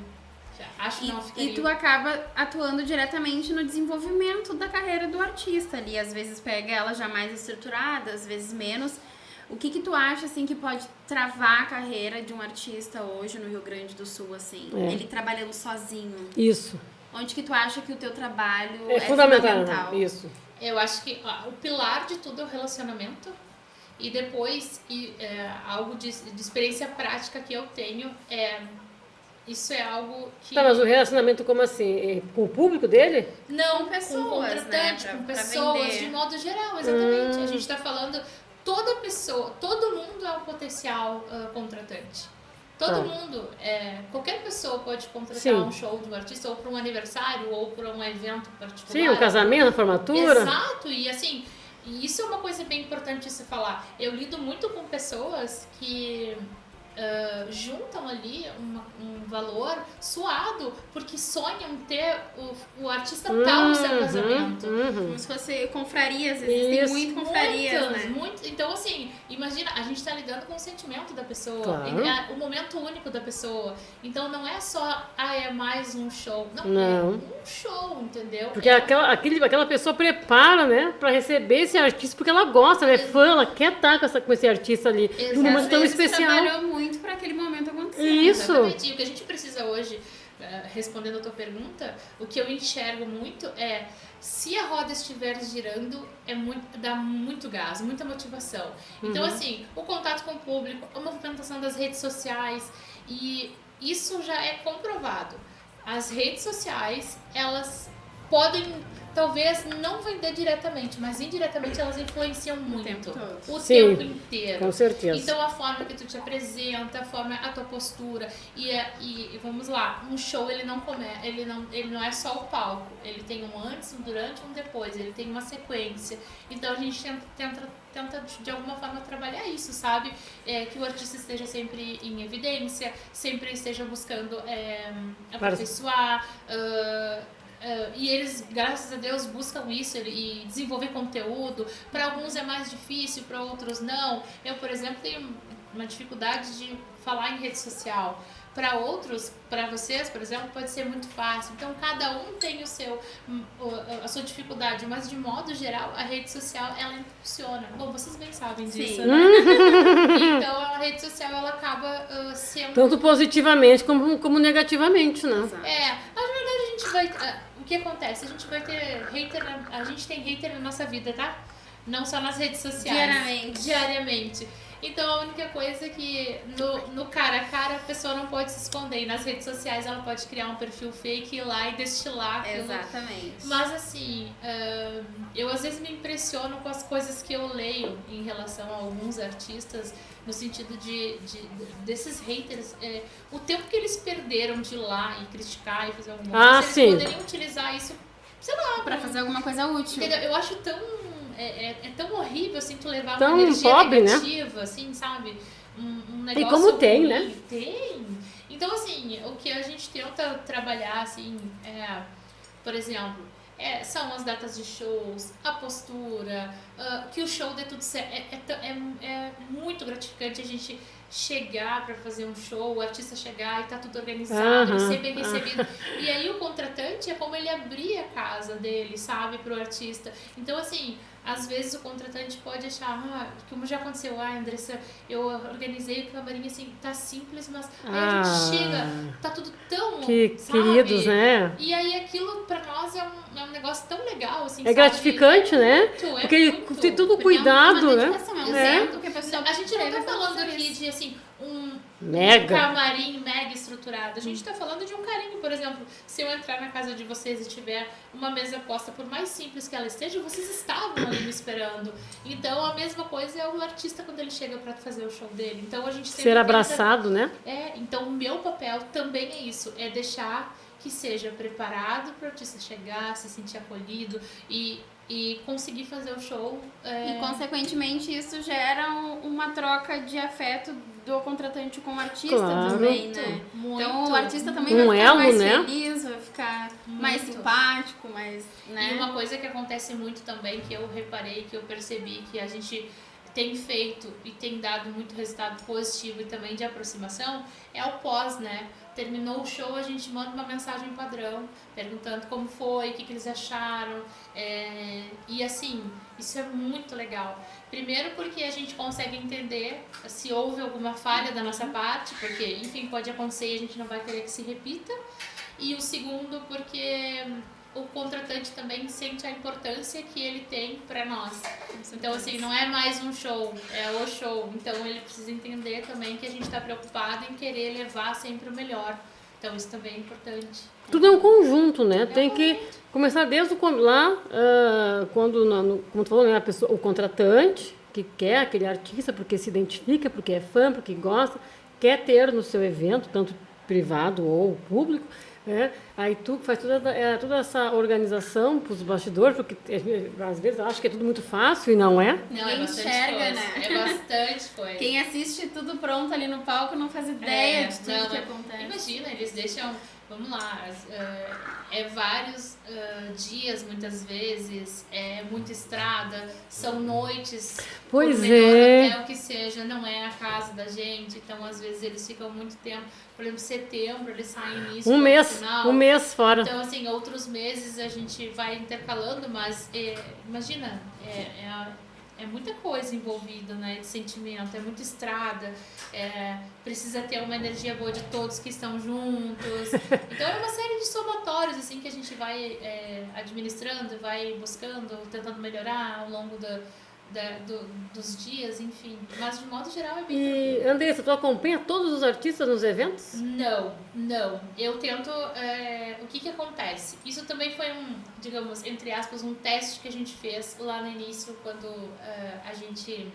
Speaker 2: E tu acaba atuando diretamente no desenvolvimento da carreira do artista ali. Às vezes pega ela já mais estruturada, às vezes menos. O que tu acha, assim, que pode travar a carreira de um artista hoje no Rio Grande do Sul, assim? Ele trabalhando sozinho.
Speaker 3: Isso.
Speaker 2: Onde que tu acha que o teu trabalho
Speaker 3: É fundamental. Isso.
Speaker 4: Eu acho que o pilar de tudo é o relacionamento. E depois, algo de experiência prática que eu tenho isso é algo que...
Speaker 3: Tá, mas o relacionamento como assim? Com o público dele?
Speaker 4: Não,
Speaker 2: com pessoas,
Speaker 4: com contratante,
Speaker 2: né?
Speaker 4: com
Speaker 2: Pra
Speaker 4: pessoas,
Speaker 2: vender.
Speaker 4: de modo geral, exatamente. A gente tá falando, toda pessoa, todo mundo é um potencial contratante. Todo mundo, qualquer pessoa pode contratar um show de um artista, ou para um aniversário, ou para um evento particular.
Speaker 3: Sim, um casamento, uma formatura.
Speaker 4: Exato, e assim, isso é uma coisa bem importante de se falar. Eu lido muito com pessoas que juntam ali um valor suado, porque sonham ter o artista tal no seu casamento.
Speaker 2: Como se fosse confrarias, existem muito confrarias, né?
Speaker 4: Muito. Então, assim, imagina, a gente tá lidando com o sentimento da pessoa,
Speaker 3: Claro.
Speaker 4: o momento único da pessoa. Então, não é só, é mais um show. Não, é um show, entendeu?
Speaker 3: Porque aquela pessoa prepara, né, pra receber esse artista, porque ela gosta, ela é fã, ela quer estar com esse artista ali, num momento tão especial.
Speaker 2: Trabalhou muito para aquele momento acontecer.
Speaker 3: Isso.
Speaker 4: Exatamente. E o que a gente precisa hoje, respondendo a tua pergunta, o que eu enxergo muito é, se a roda estiver girando, dá muito gás, muita motivação. Então, assim, o contato com o público, a movimentação das redes sociais, e isso já é comprovado. As redes sociais, elas podem, talvez, não vender diretamente, mas indiretamente elas influenciam muito. O tempo inteiro.
Speaker 3: Com certeza.
Speaker 4: Então, a forma que tu te apresenta, a tua postura. E vamos lá, um show, ele não é só o palco. Ele tem um antes, um durante e um depois. Ele tem uma sequência. Então, a gente tenta de alguma forma trabalhar isso, sabe? Que o artista esteja sempre em evidência, sempre esteja buscando aperfeiçoar. E eles, graças a Deus, buscam isso e desenvolver conteúdo. Para alguns é mais difícil, para outros não. Eu, por exemplo, tenho uma dificuldade de falar em rede social. Para outros, para vocês, por exemplo, pode ser muito fácil. Então, cada um tem a sua dificuldade, mas de modo geral, a rede social, ela impulsiona. Bom, vocês bem sabem disso,
Speaker 2: Sim.
Speaker 4: né? Então, a rede social, ela acaba sendo...
Speaker 3: Tanto positivamente como negativamente, né?
Speaker 2: Exato.
Speaker 4: Na verdade, a gente vai... o que acontece? A gente vai ter hater, a gente tem hater na nossa vida, tá? Não só nas redes sociais. Diariamente. Então, a única coisa é que no cara a cara a pessoa não pode se esconder. E nas redes sociais ela pode criar um perfil fake, ir lá e destilar aquilo.
Speaker 2: Exatamente.
Speaker 4: Mas assim, eu às vezes me impressiono com as coisas que eu leio em relação a alguns artistas, no sentido desses haters, o tempo que eles perderam de ir lá e criticar e fazer alguma coisa, eles poderiam utilizar isso, sei lá,
Speaker 2: Pra fazer alguma coisa útil.
Speaker 4: Entendeu? Eu acho tão... É tão horrível, assim, tu levar
Speaker 3: tão
Speaker 4: uma energia
Speaker 3: pobre,
Speaker 4: negativa, né? Assim, sabe? Um negócio
Speaker 3: e como tem,
Speaker 4: ruim.
Speaker 3: né?
Speaker 4: Tem. Então, assim, o que a gente tenta trabalhar, assim, por exemplo, são as datas de shows, a postura, que o show dê tudo certo. É muito gratificante a gente chegar para fazer um show, o artista chegar e tá tudo organizado, ele ser bem recebido. E aí o contratante é como ele abrir a casa dele, sabe, pro artista. Então, assim, às vezes o contratante pode achar, como já aconteceu, Andressa, eu organizei o camarim, assim, tá simples, mas aí a gente chega, tá tudo tão,
Speaker 3: que
Speaker 4: sabe?
Speaker 3: queridos, né?
Speaker 4: E aí aquilo pra nós é um negócio tão legal, assim,
Speaker 3: é gratificante, né? Porque tem tudo cuidado, né?
Speaker 4: A gente não tá falando aqui de, assim, um camarim mega estruturado. A gente tá falando de um carinho, por exemplo, se eu entrar na casa de vocês e tiver uma mesa posta, por mais simples que ela esteja, vocês estavam ali me esperando. Então, a mesma coisa é o artista quando ele chega pra fazer o show dele. Então, a gente sempre
Speaker 3: ser abraçado, né?
Speaker 4: Então, o meu papel também é isso, é deixar que seja preparado para o artista chegar, se sentir acolhido e conseguir fazer o show.
Speaker 2: E, consequentemente, isso gera uma troca de afeto do contratante com o artista também, né?
Speaker 4: Muito.
Speaker 2: Então, o artista também vai ficar
Speaker 3: elo,
Speaker 2: mais
Speaker 3: né?
Speaker 2: feliz, vai ficar mais simpático, mais, né?
Speaker 4: E uma coisa que acontece muito também, que eu reparei, que eu percebi, que a gente tem feito e tem dado muito resultado positivo e também de aproximação, é o pós, né? Terminou o show, a gente manda uma mensagem padrão, perguntando como foi, o que eles acharam. E assim, isso é muito legal. Primeiro porque a gente consegue entender se houve alguma falha da nossa parte, porque, enfim, pode acontecer e a gente não vai querer que se repita. E o segundo porque o contratante também sente a importância que ele tem para nós. Então, assim, não é mais um show, é o show. Então, ele precisa entender também que a gente está preocupado em querer levar sempre o melhor. Então, isso também é importante.
Speaker 3: Tudo é um conjunto, né? Tem que começar desde lá, quando, como tu falou, né, o contratante, que quer aquele artista, porque se identifica, porque é fã, porque gosta, quer ter no seu evento, tanto privado ou público, aí tu faz toda essa organização para os bastidores, porque às vezes eu acho que é tudo muito fácil e não é.
Speaker 4: Não, é bastante coisa. Né? É bastante coisa.
Speaker 2: Quem assiste tudo pronto ali no palco não faz ideia de tudo que acontece.
Speaker 4: Imagina, eles deixam, vamos lá, vários dias muitas vezes, muita estrada, são noites,
Speaker 3: pois
Speaker 4: por menor hotel que seja, não é a casa da gente, então às vezes eles ficam muito tempo, por exemplo, setembro, eles saem início, final.
Speaker 3: Um mês fora.
Speaker 4: Então, assim, outros meses a gente vai intercalando, mas imagina, é muita coisa envolvida, né, de sentimento, é muita estrada, precisa ter uma energia boa de todos que estão juntos. Então é uma série de somatórios assim, que a gente vai administrando, vai buscando, tentando melhorar ao longo dos dias, enfim. Mas de modo geral é bem tranquilo.
Speaker 3: E, Andressa, tu acompanha todos os artistas nos eventos?
Speaker 4: Não. Eu tento... o que acontece? Isso também foi digamos, entre aspas, um teste que a gente fez lá no início, quando a gente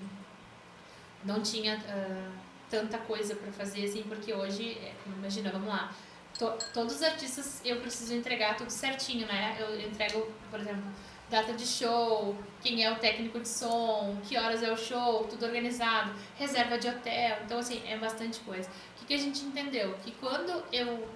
Speaker 4: não tinha tanta coisa para fazer, assim, porque hoje, imagina, vamos lá, todos os artistas eu preciso entregar tudo certinho, né? Eu entrego, por exemplo, data de show, quem é o técnico de som, que horas é o show, tudo organizado, reserva de hotel, então assim, é bastante coisa. O que a gente entendeu? Que quando eu,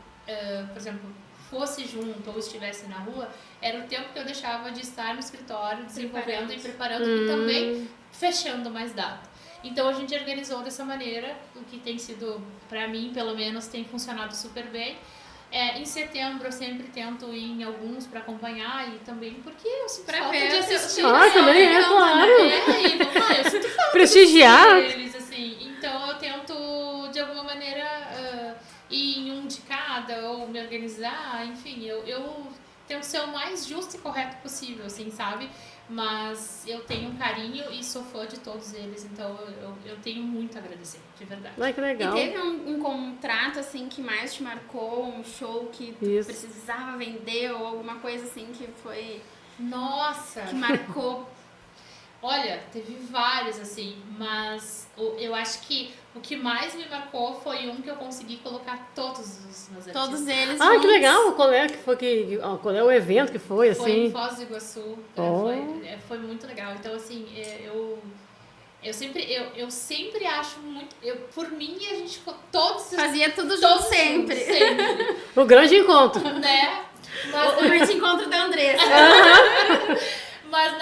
Speaker 4: por exemplo, fosse junto ou estivesse na rua, era o tempo que eu deixava de estar no escritório, desenvolvendo e preparando e também fechando mais data. Então a gente organizou dessa maneira, o que tem sido, para mim, pelo menos, tem funcionado super bem. Em setembro eu sempre tento ir em alguns para acompanhar e também porque eu sinto falta de assistir.
Speaker 3: Também claro.
Speaker 4: E vamos lá, eu sinto falta
Speaker 3: prestigiar
Speaker 4: eles, assim. Então eu tento, de alguma maneira, ir em um de cada ou me organizar, enfim, eu tento ser o mais justo e correto possível, assim, sabe? Mas eu tenho um carinho e sou fã de todos eles, então eu tenho muito a agradecer, de verdade.
Speaker 3: Ai, que legal.
Speaker 2: E teve um contrato, assim, que mais te marcou? Um show que tu precisava vender ou alguma coisa, assim, que foi...
Speaker 4: Nossa!
Speaker 2: Que marcou?
Speaker 4: Olha, teve vários, assim, mas eu acho que o que mais me marcou foi um que eu consegui colocar todos os meus artistas.
Speaker 2: Todos eles
Speaker 3: que legal! Qual é o evento que foi, assim?
Speaker 4: Foi em Foz do Iguaçu. Foi muito legal. Então, assim, eu sempre acho muito... por mim, a gente todos...
Speaker 2: Fazia tudo junto sempre.
Speaker 3: O grande encontro.
Speaker 4: Né? Mas,
Speaker 2: o grande encontro da Andressa.
Speaker 4: Mas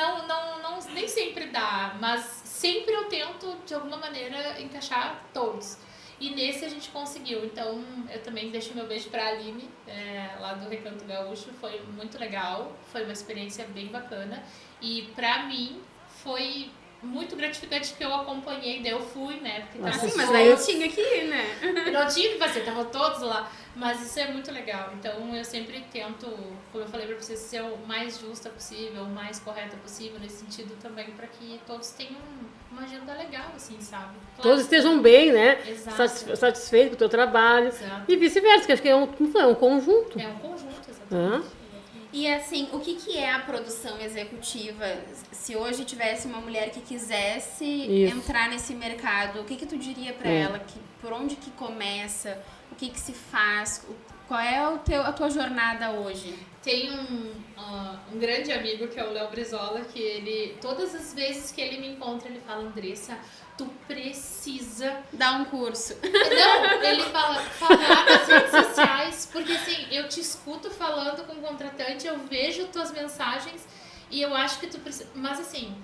Speaker 4: nem sempre dá, mas sempre eu tento, de alguma maneira, encaixar todos. E nesse a gente conseguiu. Então, eu também deixo meu beijo pra Aline, lá do Recanto Gaúcho. Foi muito legal, foi uma experiência bem bacana. E pra mim, foi muito gratificante que eu acompanhei, daí eu fui, né? Porque
Speaker 2: mas daí eu tinha que ir, né?
Speaker 4: Não tinha que fazer, estavam todos lá. Mas isso é muito legal. Então eu sempre tento, como eu falei pra vocês, ser o mais justa possível, o mais correta possível, nesse sentido também, pra que todos tenham uma agenda legal, assim, sabe? Claro,
Speaker 3: todos estejam bem, né?
Speaker 4: Exato.
Speaker 3: Satisfeitos com o teu trabalho.
Speaker 4: Exato.
Speaker 3: E vice-versa, que acho que é um conjunto.
Speaker 4: É um conjunto, exatamente.
Speaker 2: E assim, o que é a produção executiva? Se hoje tivesse uma mulher que quisesse entrar nesse mercado, o que tu diria pra ela? Por onde que começa? O que se faz? Qual é a tua jornada hoje?
Speaker 4: Tem um grande amigo que é o Léo Brizola, que ele, todas as vezes que ele me encontra, ele fala: Andressa, tu precisa
Speaker 2: dar um curso.
Speaker 4: Não, ele fala nas redes sociais, porque assim, eu te escuto falando com o contratante, eu vejo tuas mensagens e eu acho que tu precisa, mas assim,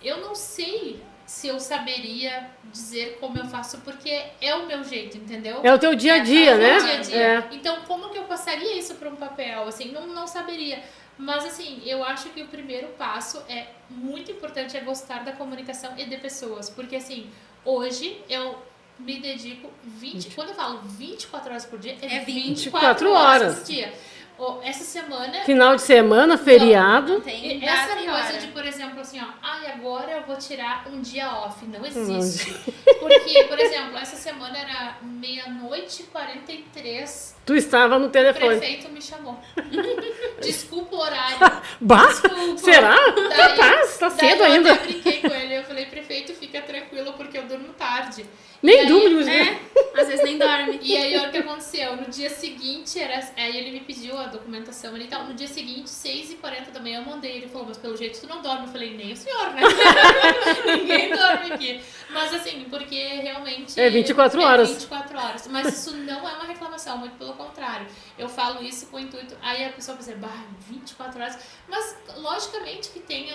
Speaker 4: eu não sei se eu saberia dizer como eu faço, porque é o meu jeito, entendeu?
Speaker 3: É o teu dia a dia, né?
Speaker 4: É o dia a dia. Então, como que eu passaria isso para um papel? Assim, não saberia. Mas, assim, eu acho que o primeiro passo é muito importante, é gostar da comunicação e de pessoas. Porque, assim, hoje eu me dedico quando eu falo 24 horas por dia, é 24 horas por dia. Essa semana... Final de semana, feriado.
Speaker 2: Não tem
Speaker 4: essa coisa de, por exemplo, assim, ó, agora eu vou tirar um dia off. Não existe. Porque, por exemplo, essa semana era 00:43.
Speaker 3: Tu estava no telefone.
Speaker 4: O prefeito me chamou. Desculpa o horário.
Speaker 3: Desculpa. Será? Tá cedo ainda.
Speaker 4: Eu brinquei com ele. Eu falei: prefeito, fica tranquilo porque eu durmo tarde.
Speaker 3: Nem durmo,
Speaker 2: às vezes nem dorme.
Speaker 4: E aí, olha o que aconteceu. No dia seguinte, aí ele me pediu a documentação e tal. No dia seguinte, 6h40 da manhã, eu mandei. Ele falou: mas pelo jeito tu não dorme. Eu falei: nem o senhor, né? Ninguém dorme aqui. Mas assim, porque realmente...
Speaker 3: É 24 horas.
Speaker 4: 24 horas. Mas isso não é uma reclamação, muito pelo contrário. Eu falo isso com o intuito... Aí a pessoa pensa: 24 horas... Mas, logicamente, que tem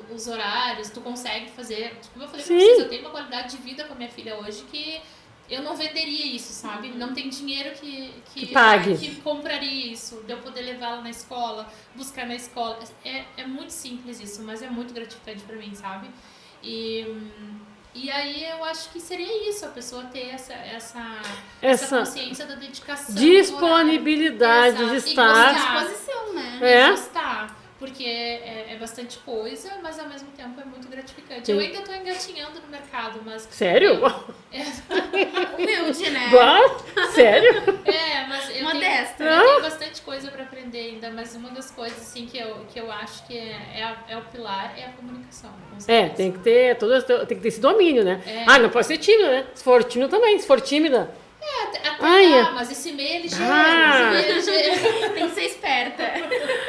Speaker 4: os horários, tu consegue fazer... Como eu falei pra vocês, eu tenho uma qualidade de vida com a minha filha hoje que eu não venderia isso, sabe? Não tem dinheiro que
Speaker 3: pague,
Speaker 4: que compraria isso, de eu poder levá-la na escola, buscar na escola. É muito simples isso, mas é muito gratificante pra mim, sabe? E aí eu acho que seria isso, a pessoa ter essa consciência da dedicação.
Speaker 3: Disponibilidade de estar.
Speaker 2: E disposição, né?
Speaker 4: E gostar. Porque é bastante coisa, mas ao mesmo tempo é muito gratificante.
Speaker 3: Sim.
Speaker 4: Eu ainda tô engatinhando no mercado, mas...
Speaker 3: Sério?
Speaker 2: Humilde, né?
Speaker 3: Sério?
Speaker 4: Mas eu
Speaker 2: Modesta.
Speaker 4: tenho bastante coisa pra aprender ainda, mas uma das coisas assim, que eu acho que é o pilar é a comunicação.
Speaker 3: Tem que ter esse domínio, né? Não pode ser tímida, né? Se for tímida também, se for tímida...
Speaker 4: mas esse meio é ligeiro.
Speaker 2: Tem que ser esperta.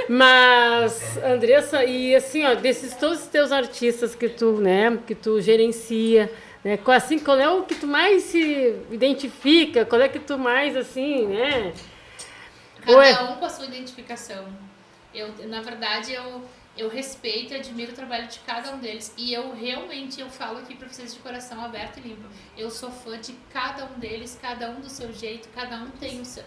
Speaker 3: Mas, Andressa, e assim, ó, desses todos os teus artistas que tu gerencia, né? Qual é o que tu mais se identifica? Qual é que tu mais, assim, né?
Speaker 4: Cada um com a sua identificação. Na verdade, eu respeito e admiro o trabalho de cada um deles. E eu falo aqui pra vocês de coração aberto e limpo. Eu sou fã de cada um deles, cada um do seu jeito, cada um tem o seu...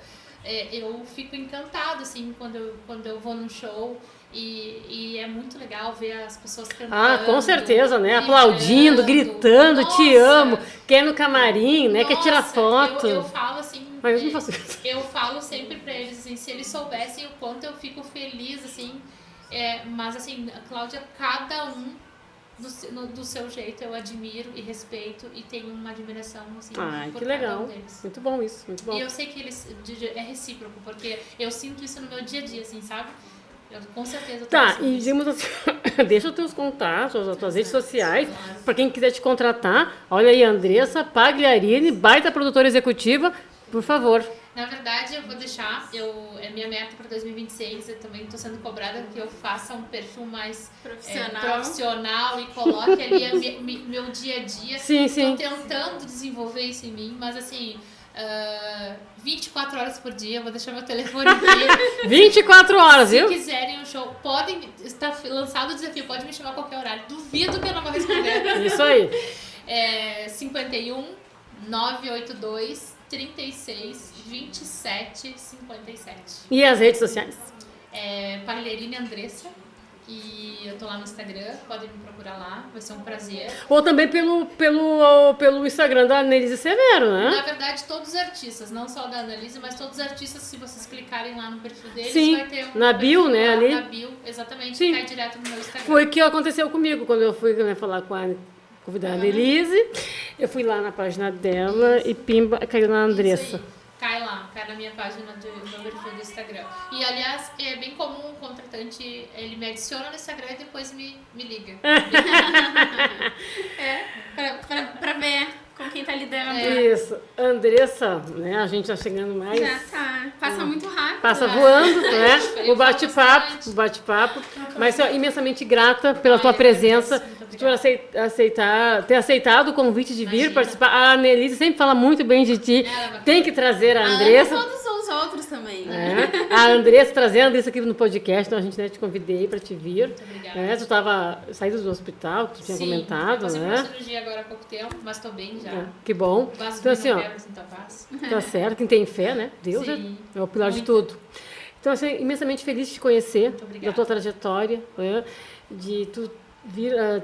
Speaker 4: eu fico encantada, assim, quando eu vou num show e é muito legal ver as pessoas cantando.
Speaker 3: Com certeza, né?
Speaker 4: Vibrando.
Speaker 3: Aplaudindo, gritando,
Speaker 4: Nossa,
Speaker 3: te amo, quer ir no camarim, né? Quer tirar foto.
Speaker 4: Eu falo assim...
Speaker 3: Mas eu não faço isso.
Speaker 4: Eu falo sempre pra eles, assim, se eles soubessem o quanto eu fico feliz, assim... mas, assim, a Cláudia, cada um do seu jeito, eu admiro e respeito e tenho uma admiração, assim, por
Speaker 3: que
Speaker 4: cada
Speaker 3: legal.
Speaker 4: um deles.
Speaker 3: Muito bom isso, muito bom.
Speaker 4: E eu sei que é recíproco, porque eu sinto isso no meu dia a dia, assim, sabe? Com certeza.
Speaker 3: E dizemos assim, deixa os teus contatos, as tuas redes sociais,
Speaker 4: claro.
Speaker 3: para quem quiser te contratar. Olha aí, Andressa Pagliarini, baita produtora executiva, por favor.
Speaker 4: Na verdade, eu vou deixar, minha meta para 2026, eu também estou sendo cobrada que eu faça um perfil mais profissional e coloque ali meu dia a dia.
Speaker 3: Sim.
Speaker 4: Estou tentando desenvolver isso em mim, mas assim, 24 horas por dia, eu vou deixar meu telefone aqui.
Speaker 3: 24 horas, viu?
Speaker 4: Se quiserem um show, está lançado o desafio, pode me chamar a qualquer horário. Duvido que eu não vou responder.
Speaker 3: Isso aí.
Speaker 4: 51 982 36 27 57.
Speaker 3: E as redes sociais?
Speaker 4: Pagliarini Andressa. E eu tô lá no Instagram, podem me procurar lá, vai ser um prazer.
Speaker 3: Ou também pelo Instagram da Annelise Severo, né?
Speaker 4: Na verdade, todos os artistas, não só da Annelise, mas todos os artistas, se vocês clicarem lá no perfil deles,
Speaker 3: Sim,
Speaker 4: vai ter
Speaker 3: na bio, né?
Speaker 4: Lá,
Speaker 3: Ali.
Speaker 4: na bio, exatamente,
Speaker 3: Sim.
Speaker 4: cai direto no meu Instagram.
Speaker 3: Foi o que aconteceu comigo quando eu fui, né, falar com a convidada Annelise. Eu fui lá na página dela e pimba, caiu na Andressa.
Speaker 4: Cai lá, cai na minha página do meu perfil do Instagram. E, aliás, é bem comum o contratante, ele me adiciona no Instagram e depois me liga.
Speaker 2: Pra ver com quem tá lidando.
Speaker 3: Isso. Andressa, né? A gente tá chegando mais...
Speaker 2: Já tá. Passa muito rápido.
Speaker 3: Passa
Speaker 2: né?
Speaker 3: voando, né?
Speaker 4: Eu
Speaker 3: O bate-papo. Mas sou imensamente grata pela tua presença, por ter aceitado o convite de vir participar. A Annelise sempre fala muito bem de ti. Tem que trazer a Andressa.
Speaker 2: Todos os outros também, né?
Speaker 3: A Andressa, trazer a Andressa aqui no podcast, então a gente, né, te convidei para te vir.
Speaker 4: Muito obrigada.
Speaker 3: Tu estava saído do hospital, tu tinha comentado,
Speaker 4: eu passei
Speaker 3: né?
Speaker 4: por cirurgia agora há pouco tempo, mas tô bem já.
Speaker 3: Que bom.
Speaker 4: Quase
Speaker 3: Então, assim, ó,
Speaker 4: paz.
Speaker 3: tá certo, quem tem fé, né? Deus é o pilar de tudo. Então, assim, imensamente feliz de te conhecer, da tua trajetória, né? De tu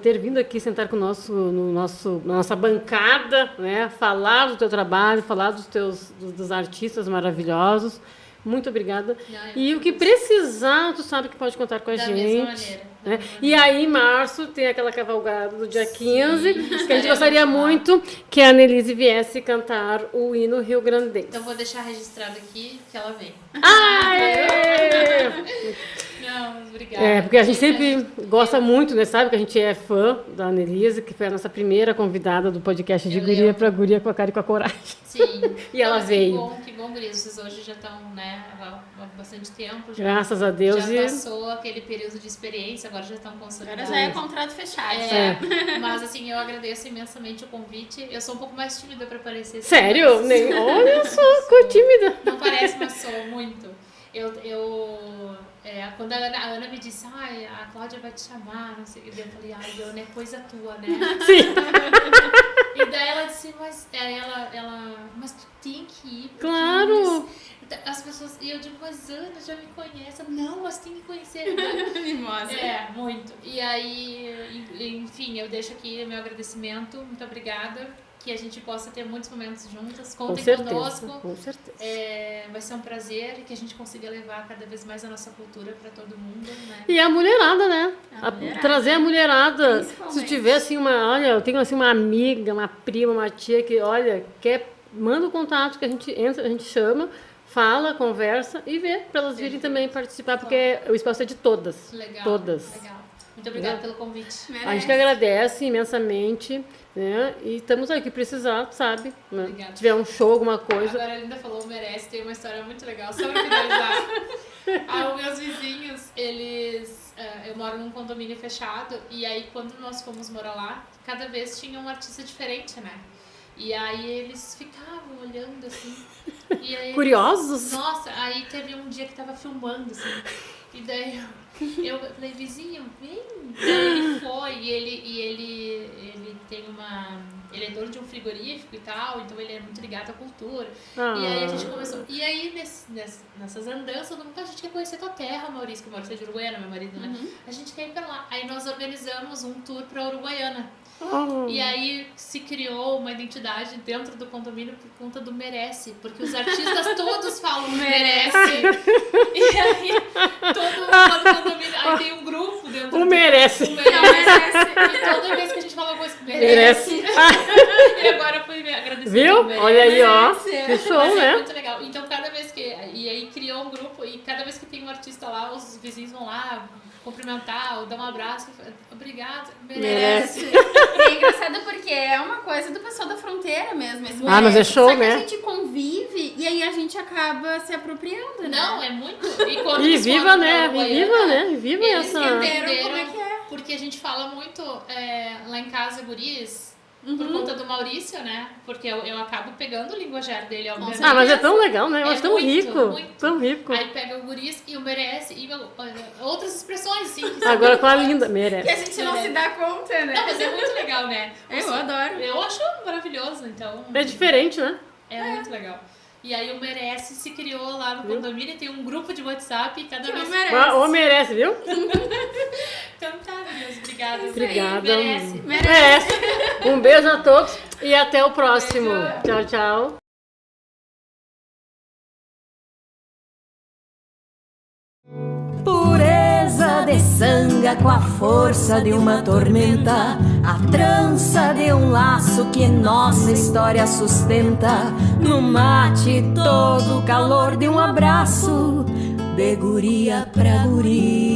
Speaker 3: ter vindo aqui sentar conosco na nossa bancada, né? Falar do teu trabalho, falar dos artistas maravilhosos. Muito obrigada. E o que precisar, tu sabe que pode contar com a gente.
Speaker 4: Mesma maneira.
Speaker 3: Né? E aí, em março, tem aquela cavalgada do dia 15, que a gente gostaria muito que a Annelise viesse cantar o hino rio-grandense.
Speaker 4: Então, vou deixar registrado aqui que ela vem. Não, mas obrigada.
Speaker 3: Porque a gente sempre gosta muito, né? Sabe que a gente é fã da Annelise, que foi a nossa primeira convidada do podcast de Guria pra Guria com a Cara e com a Coragem.
Speaker 4: Sim.
Speaker 3: E ela veio.
Speaker 4: Que bom, Guria. Vocês hoje já estão, né, há bastante tempo.
Speaker 3: Graças a Deus.
Speaker 4: Já passou aquele período de experiência, agora já estão consolidados.
Speaker 2: Agora já é contrato fechado.
Speaker 4: Mas, assim, eu agradeço imensamente o convite. Eu sou um pouco mais tímida pra aparecer.
Speaker 3: Sério? Nem... Olha só, ficou tímida.
Speaker 4: Não parece, mas sou muito. Quando a Ana me disse, a Cláudia vai te chamar, não sei o que, eu falei, Ana, é coisa tua, né?
Speaker 3: Sim.
Speaker 4: E daí ela disse, mas tu tem que ir.
Speaker 3: Claro.
Speaker 4: As pessoas, e eu digo, mas Ana já me conhece. Não, mas tem que conhecer.
Speaker 2: Me mostra.
Speaker 4: Muito. E aí, enfim, eu deixo aqui meu agradecimento, muito obrigada. Que a gente possa ter muitos momentos juntas. Contem conosco.
Speaker 3: Com certeza.
Speaker 4: Vai ser um prazer e que a gente consiga levar cada vez mais a nossa cultura para todo mundo, né?
Speaker 3: E a mulherada, né?
Speaker 2: Mulherada.
Speaker 3: Trazer a mulherada. Se tiver assim eu tenho assim uma amiga, uma prima, uma tia que, manda o contato que a gente entra, a gente chama, fala, conversa e vê para elas virem também participar, porque o espaço é de todas.
Speaker 4: Legal.
Speaker 3: Todas.
Speaker 4: Legal. Muito obrigada pelo convite.
Speaker 3: A gente que agradece imensamente, né? E estamos aí, que precisar, sabe? Né?
Speaker 4: Obrigada.
Speaker 3: Se tiver um show, alguma coisa.
Speaker 4: Agora a Linda falou, merece, tem uma história muito legal. Só pra finalizar. Os meus vizinhos, eles... eu moro num condomínio fechado, e aí quando nós fomos morar lá, cada vez tinha um artista diferente, né? E aí eles ficavam olhando assim. E aí
Speaker 3: Curiosos?
Speaker 4: Nossa, aí teve um dia que tava filmando, assim. E daí eu falei, vizinho, vem. Daí ele foi e ele tem uma... Ele é dono de um frigorífico e tal, então ele é muito ligado à cultura. E aí a gente começou... E aí nessas andanças, a gente quer conhecer tua terra, Maurício, que Maurício é de Uruguaiana, meu marido, né? A gente quer ir pra lá. Aí nós organizamos um tour pra Uruguaiana. E aí se criou uma identidade dentro do condomínio por conta do merece, porque os artistas todos falam merece. E aí todo mundo no condomínio, aí tem um grupo dentro
Speaker 3: O merece.
Speaker 4: do merece. E toda vez que a gente fala alguma coisa, merece. E agora foi agradecer.
Speaker 3: Viu?
Speaker 4: Merece.
Speaker 3: Olha aí, ó. Que show,
Speaker 4: Mas
Speaker 3: né?
Speaker 4: é muito legal. Então cada vez que... E aí criou um grupo e cada vez que tem um artista lá, os vizinhos vão lá cumprimentar ou dar um abraço. Obrigado.
Speaker 3: Merece.
Speaker 2: E é engraçado porque é uma coisa do pessoal da fronteira mesmo. Esse
Speaker 3: Ah, mas é show,
Speaker 2: Só que
Speaker 3: né?
Speaker 2: a gente convive e aí a gente acaba se apropriando, né?
Speaker 4: Não, é muito. E quando
Speaker 3: E
Speaker 4: eles
Speaker 3: viva,
Speaker 4: foram
Speaker 3: né?
Speaker 4: pra
Speaker 3: E viva,
Speaker 4: Uruguaiana,
Speaker 3: né? E viva
Speaker 4: eles
Speaker 3: essa...
Speaker 2: entenderam como é que é.
Speaker 4: Porque a gente fala muito lá em casa, guris, por conta do Maurício, né? Porque eu acabo pegando o linguajar dele, obviamente.
Speaker 3: Ah, mas é tão legal, né? Eu acho tão
Speaker 4: muito,
Speaker 3: rico.
Speaker 4: muito.
Speaker 3: Tão rico.
Speaker 4: Aí pega o guris e o merece e outras expressões, assim. Que são
Speaker 3: Agora
Speaker 4: muito
Speaker 3: com a
Speaker 4: fortes.
Speaker 3: linda.
Speaker 2: Que a
Speaker 3: Merece.
Speaker 2: gente não se dá conta, né?
Speaker 4: Não, mas é muito legal, né?
Speaker 2: Eu adoro.
Speaker 4: Eu acho maravilhoso, então...
Speaker 3: É diferente, né?
Speaker 4: É muito legal. E aí o Merece se criou lá no condomínio, tem um grupo de WhatsApp e cada
Speaker 2: Que
Speaker 4: vez...
Speaker 2: não merece.
Speaker 3: Ô, merece, viu?
Speaker 4: Então tá, Deus, obrigada.
Speaker 3: Obrigada.
Speaker 4: Merece.
Speaker 3: Merece. Um beijo a todos e até o próximo. Tchau, tchau.
Speaker 1: Pureza de sanga com a força de uma tormenta, a trança de um laço que nossa história sustenta. No mate todo o calor de um abraço, de guria pra guria.